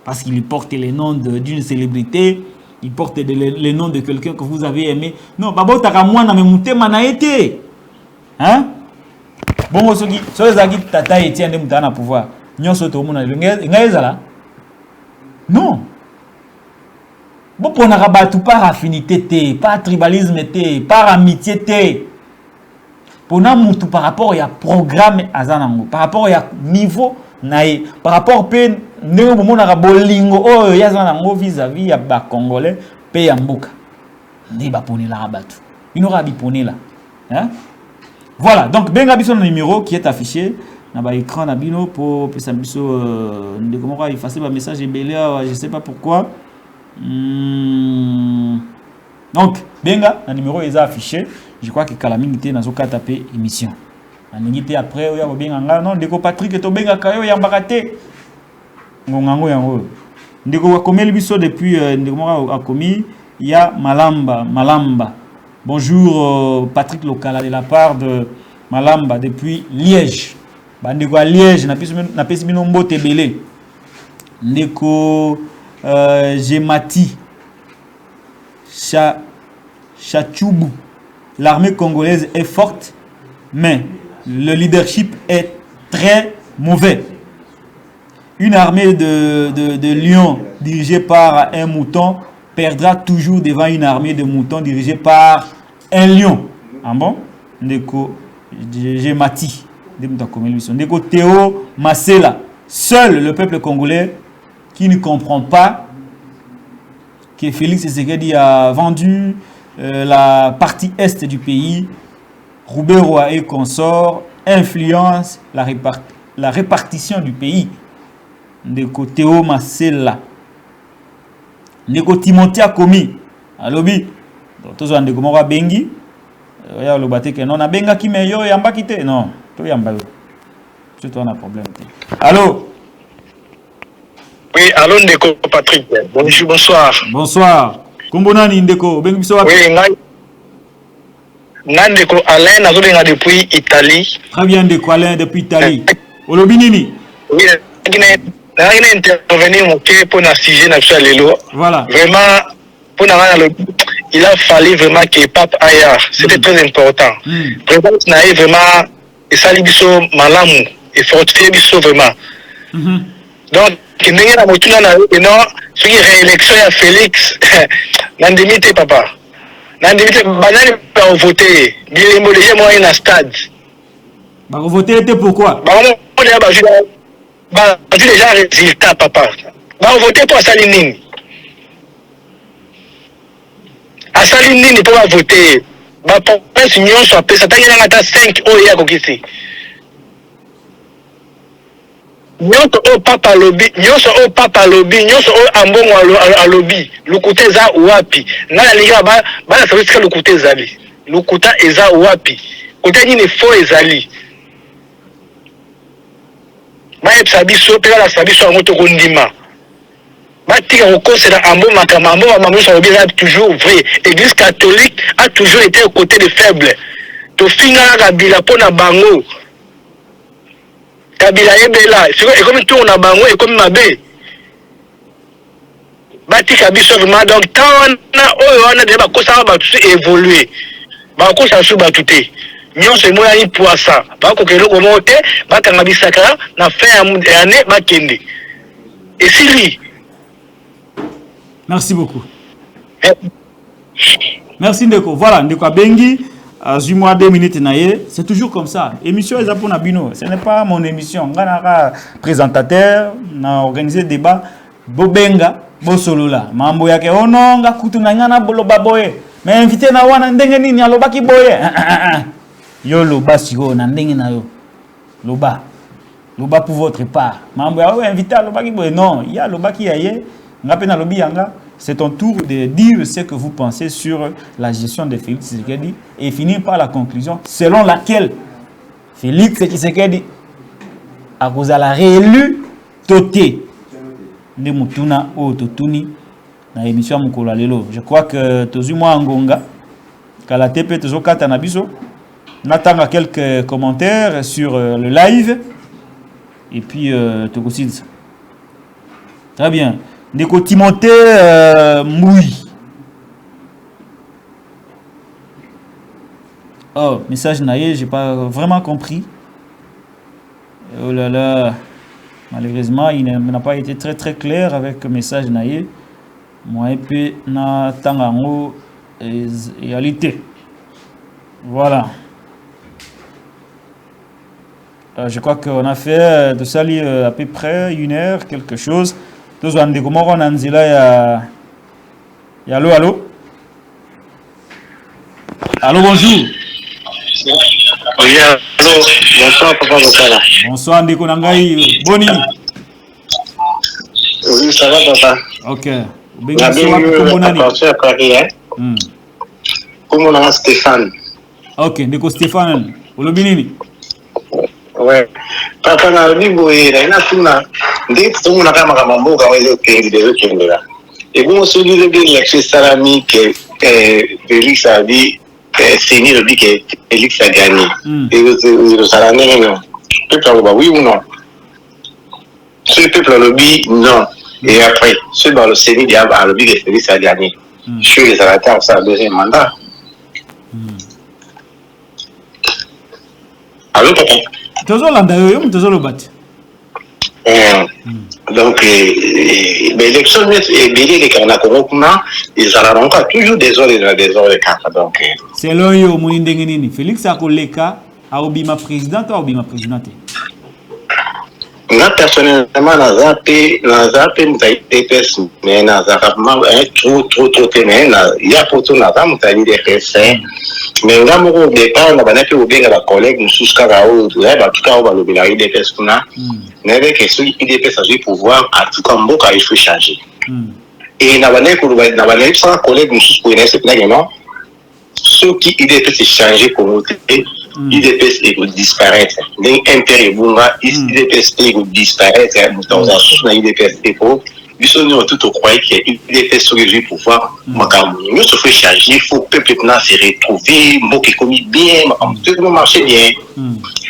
parce qu'il porte le nom d'une célébrité. Il porte le nom de quelqu'un que vous avez aimé. Non, babo takamwa na memute manaete. Hein? Bon, soki zaki tata Etienne mutana pouvoir. Nyonso to mona ngezala. Non. Bon pour na rabatu par affinité té, par tribalisme té, par amitié té. Pour na mutu par rapport à programme azanango, par rapport à niveau nae, par rapport pe ndenge bomona bolingo oyo yazanango vis-à-vis ya ba congolais pe ya mboka. Ndi ba ponela rabatu. Inora bi ponela. Hein? Voilà, donc benga biso le numéro qui est affiché na ba écran na bino pour pesa biso de comment va effacer ba message ebelé, je sais pas pourquoi. Donc benga le numéro est affiché. Je crois que calamité na zoka taper émission. Aningité après oya benga nga non ndeko Patrick to benga kayo ya mbakate. Ngongango yango. Ndeko akomeli biso depuis ndeko akomi ya Malamba. Bonjour Patrick Lokala de la part de Malamba depuis Liège. Bandeko à Liège na pesi bino mbote belé. Ndeko Jemati Chachoubou. L'armée congolaise est forte, mais le leadership est très mauvais. Une armée de lions dirigée par un mouton perdra toujours devant une armée de moutons dirigée par un lion. Ah bon? Ndeko Jemati. Ndeko Théo Masela. Seul le peuple congolais qui ne comprend pas que Félix Tshisekedi a vendu la partie est du pays, Roubaix-Roi et consorts, influence la répartition du pays. Ndeko Théo Masela. Ndeko Timothée Komi. Alobi. Tozo ndeko moko bengi. Ya lobate ke non na benga ki meyo yamba kite. Non, to yamba yo. C'est toi un problème. Allô? Oui, allô Ndeko Patrick. Bonjour, bonsoir. Bonsoir. Kumbonani Ndeko, bengi biso wapi? Oui, Ndeko Alain nazobenga depuis Italie. Très bien Ndeko Alain depuis Italie. Olobi nini? Oui, je intervenir pour un sujet national. Voilà. Vraiment, pour il a fallu vraiment que le pape aille. C'était très important. Vraiment, et ça lui biso malamu et fortifier biso vraiment. Donc, il y a une réélection à Félix. Nandimite papa. Nandimite banani pour voter. Bien déjà moi dans stade. Bah voter était pourquoi? Bah déjà résultat papa. Bah voter pour Salinine. À Salinine pour voter. Bah pour union soit ça t'a gagné à 5 oya kokisi. Nyoto o papa lobby, nyoso o ambongo a lobby, lukuta eza wapi. Na liga ba sabisika lukuta ezali. Lukuta eza wapi. Kuta nini fo ezali. Ba sabiso pe la sabiso ngoto kondima. Ba tika kokosela ambo makambo mamuso lobby est toujours vrai. Église catholique a toujours été aux côtés des faibles. To finga kabila pona bango. Kabila ebela, c'est comme tout on a bango et comme mabe. batika biso vraiment donc tant on a déjà kosa ba tout évoluer ba kosa su ba tout nyonso moya ni poisa ba ko kelo ko monter ba kanga bisaka na fin année ba kende et Sylvie. Merci beaucoup. Merci Ndeko. Voilà, Ndeko Abengi, moi 2 minutes naïe. C'est toujours comme ça. Émission est pour Nabino. Ce n'est pas mon émission. On a présentateur, on a organisé débat. Bobenga, Bosolola. Mambo yake ononga kutuna ngana bolo baboye. Mais invité na wana ndenge nini aloba ki boye. Yo loba siko na ndenge na yo. Loba. Loba pour votre part. Mambo ya invité aloba ki boye. Non, il y a loba ki yaye. Ngapena lobi yanga. C'est ton tour de dire ce que vous pensez sur la gestion de Félix Tshisekedi et finir par la conclusion selon laquelle Félix Tshisekedi a causé la réélu Toté de Mutuna ou Totuni dans l'émission Mukolo Lelo. Je crois que tous moi Ngonga, Kalatepe tous kata na biso. N'attend quelques commentaires sur le live et puis Togosid. Très bien. Ndeko Timothée Mouy. Oh, message naïe, j'ai pas vraiment compris. Oh là là. Malheureusement, il n'a pas été très clair avec le message naïe. Moi, et puis, na tangango réalité. Voilà. Je crois qu'on a fait de ça à peu près 1 heure, quelque chose. Tous on dit comment on a dit là ya allô allô bonjour. Oui, allô, bonsoir papa Bokala. Bonsoir Ndeko Nangai Boni. Oui, ça va papa. OK. Comment on a Stéphane. OK, Ndeko Stéphane. Olobinini. Ouais. Papa na libo ina tuna ndeti tungu na kama mboga wale kende là. Et bon celui de l'excès salami que Félix a dit c'est ni le dit que Félix a gagné. Et le salami non. Peuple oui ou non? Ce peuple le dit non. Et après, ceux dans le Sénat dit ah le dit que Félix a gagné. Sur les sénateurs ça deuxième mandat. Allô papa? Donc, l'élection est bélier les Canadiens, ils auront toujours des heures de carte. Donc, c'est là où on Félix a collé à Obima président ou Obima présidente. Moi personnellement, dans zappé, mais dans trop témoin, il y a pour tout dans zappé des récits. Mais on a au départ, on a fait au bien la collègue, nous sous Carao, en tout cas, on va le bilan IDPS qu'on a. Mais avec ce IDPS a du pouvoir, en tout cas, il faut changer. Et on a fait un collègue, nous sous pour c'est non. Ceux qui IDPS est changé pour voter, IDPS est disparaître. L'intérêt Bunga, IDPS est disparaître. Nous avons sous IDPS est pour. Nous tout croyons qu'il était sur le pouvoir. Nous se fait changer, il faut que le peuple se retrouve, mot qui commis bien, tout le monde marche bien.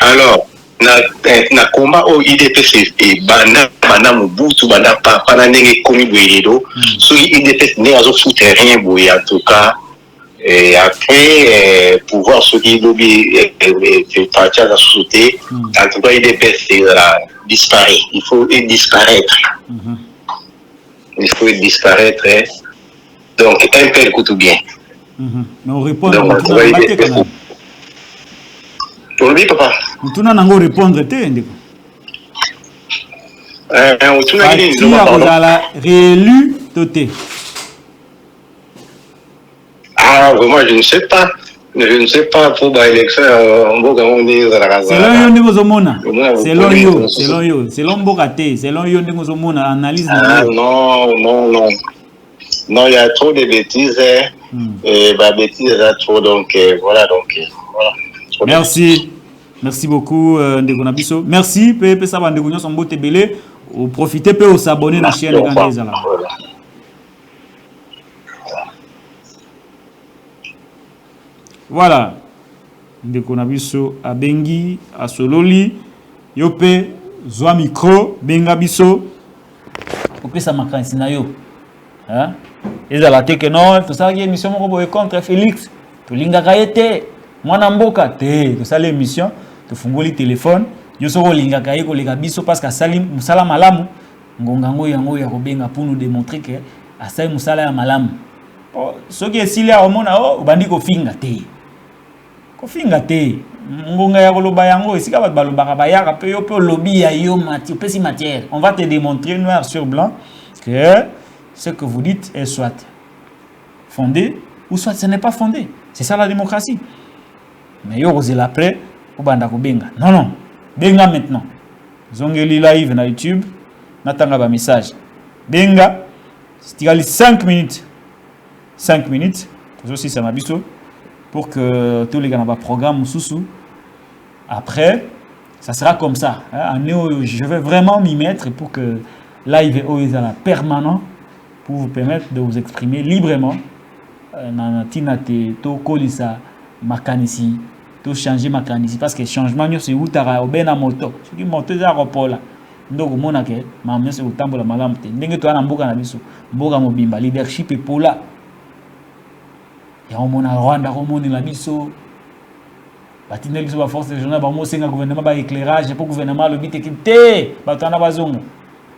Alors, na combat au IDPS et bana Mobutu bana pas n'engagé commis boyedo, sur IDPS n'est pas foutre rien boye en tout cas. Et après pouvoir ce qui lobby partir de la société, en tout cas IDPS disparaît. Il faut disparaître. Il faut disparaître. Donc, un peu écoute bien. Mais on répond. Donc, on va y oui, papa. On a répondre. On a réélu Toté. Ah, vraiment, je ne sais pas. Je ne sais pas pour l'élection. Analyse. Non, il y a trop de bêtises. Et bêtises, trop. Donc, voilà. Merci. Merci beaucoup, Ndeko Nabiso. Merci. Pepe Saba Ndeko Nyon Sambo Tebele. Profitez pour s'abonner à la chaîne de Gandezala. Voilà. Ndeko Nabiso Abengi, Asololi, Yope, Zoa Micro, Benga Biso. Ope sa makansi na yo. Hein? Ils ont dit que non, tout ça, il y a une émission contre Félix. Tout l'ingaka été. Moi, Namboka, tout ça, l'émission. Tout fungoli le téléphone. Yo soko l'ingaka yé, kolega biso, parce qu'à Salim, Moussala Malamu, Ngongango Yango Yakobenga pour nous démontrer que à Salim Moussala Malamu. Ce qui est si là, au monde, au bandi kofinga te. Kofinga te. Ngonga Yakoloba Yango, ici, quand Balobaka Bayaka, peut yo lobby ya yo matière. On va te démontrer noir sur blanc que ce que vous dites est soit fondé ou soit ce n'est pas fondé. C'est ça la démocratie. Mais yo osez l'après ou banda ko benga. Non. Benga maintenant. Zongeli live na YouTube. Natanga ba message. Benga. C'est 5 minutes. 5 minutes. C'est aussi ça mabiso pour que tous les gars n'ont programme sous. Après, ça sera comme ça. Je vais vraiment m'y mettre pour que live est permanent pour vous permettre de vous exprimer librement. Nanatina te to kolisa makanisi to changer makanisi parce que changement c'est où tara obena moto ce qui moto za ropola ndoko mona ke mamyo c'est utambola malamu te ndenge to ana mboka na biso mboka mobimba leadership epola ya omona Rwanda komoni la biso batineli biso ba force régionale ba mo senga gouvernement ba éclairage pour gouvernement le but équité batana bazonga.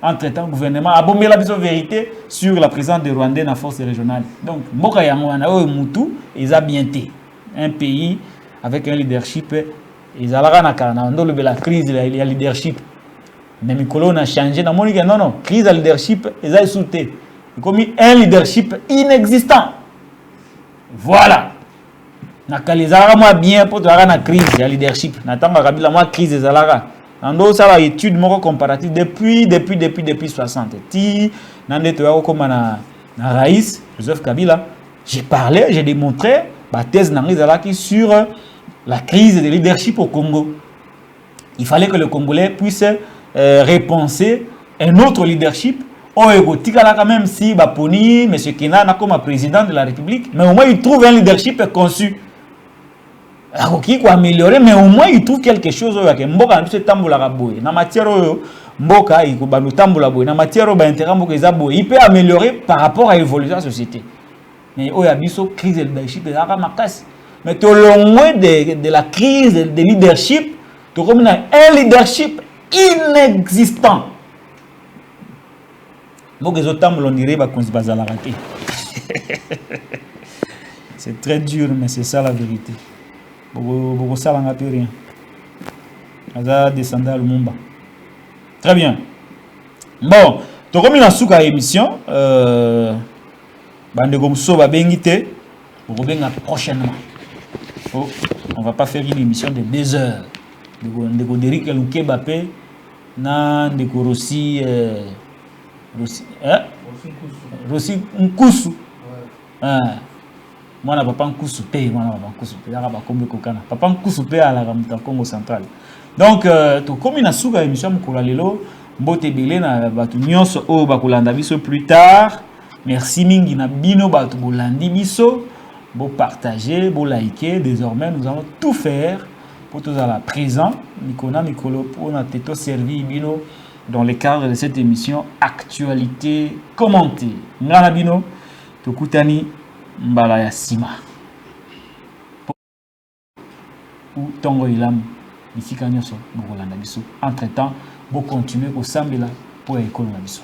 Entre-temps, le gouvernement a bombé la vérité sur la présence des Rwandais dans la force régionale. Donc, Mboka Yangwana, Moutou, ils ont bien été. Un pays avec un leadership, ils ont la crise de leadership. Mais Mikolo a changé. Non, crise de leadership, ils ont sauté. Ils ont mis un leadership inexistant. Voilà. Nakalizara moi bien pour la crise de leadership. Natanga Kabila moi crise de Zalara. Ando ça va étude moko comparative depuis 60. Ti nande to comme na Raïs Joseph Kabila, j'ai parlé, j'ai démontré ma thèse qui sur la crise de leadership au Congo. Il fallait que le Congolais puisse repenser un autre leadership. Oh écoute, quand même si Baponi, M. Kena comme président de la République, mais au moins il trouve un leadership conçu. Qui quoi améliorer, mais au moins il trouve quelque chose que mboka na tambola boy na matière mboka il ko ba tambola boy na matière ba intérêt mboka za boy il peut améliorer par rapport à l'évolution de la société. Mais il y a biso crise de leadership za ka makas. Mais tout loin de la crise de leadership, to comme un leadership inexistant. Mboka zo tambola on dirait ba konzi bazala raté. C'est très dur mais c'est ça la vérité. Beaucoup ça n'a plus rien. Aza descendre à Lumumba. Très bien. Bon, tu comme une souka émission bande comme ça va bengité pour revenir prochainement. Oh, on va pas faire une émission de 2 heures. De Derrick Lunkebapé na de Rossi Rossi Nkusu. Moi, je papa Nkusu pe, moi papa Nkusu pe, là kombe kokana. Papa Nkusu pe à la Congo central. Donc, to comme une souka émission mukula lelo, mbote belé na batu nyonso o bakulanda biso plus tard. Merci mingi na bino batu bolandi biso, bo partager, bo liker. Désormais, nous allons tout faire pour tous à la présent. Mikolo pour na teto servi bino dans le cadre de cette émission actualité commentée. Ngana bino to kutani mbala ya sima ou tongo ilam bifika nyoso bokolanda biso entre temps bo continuer ko sambela pour école na biso.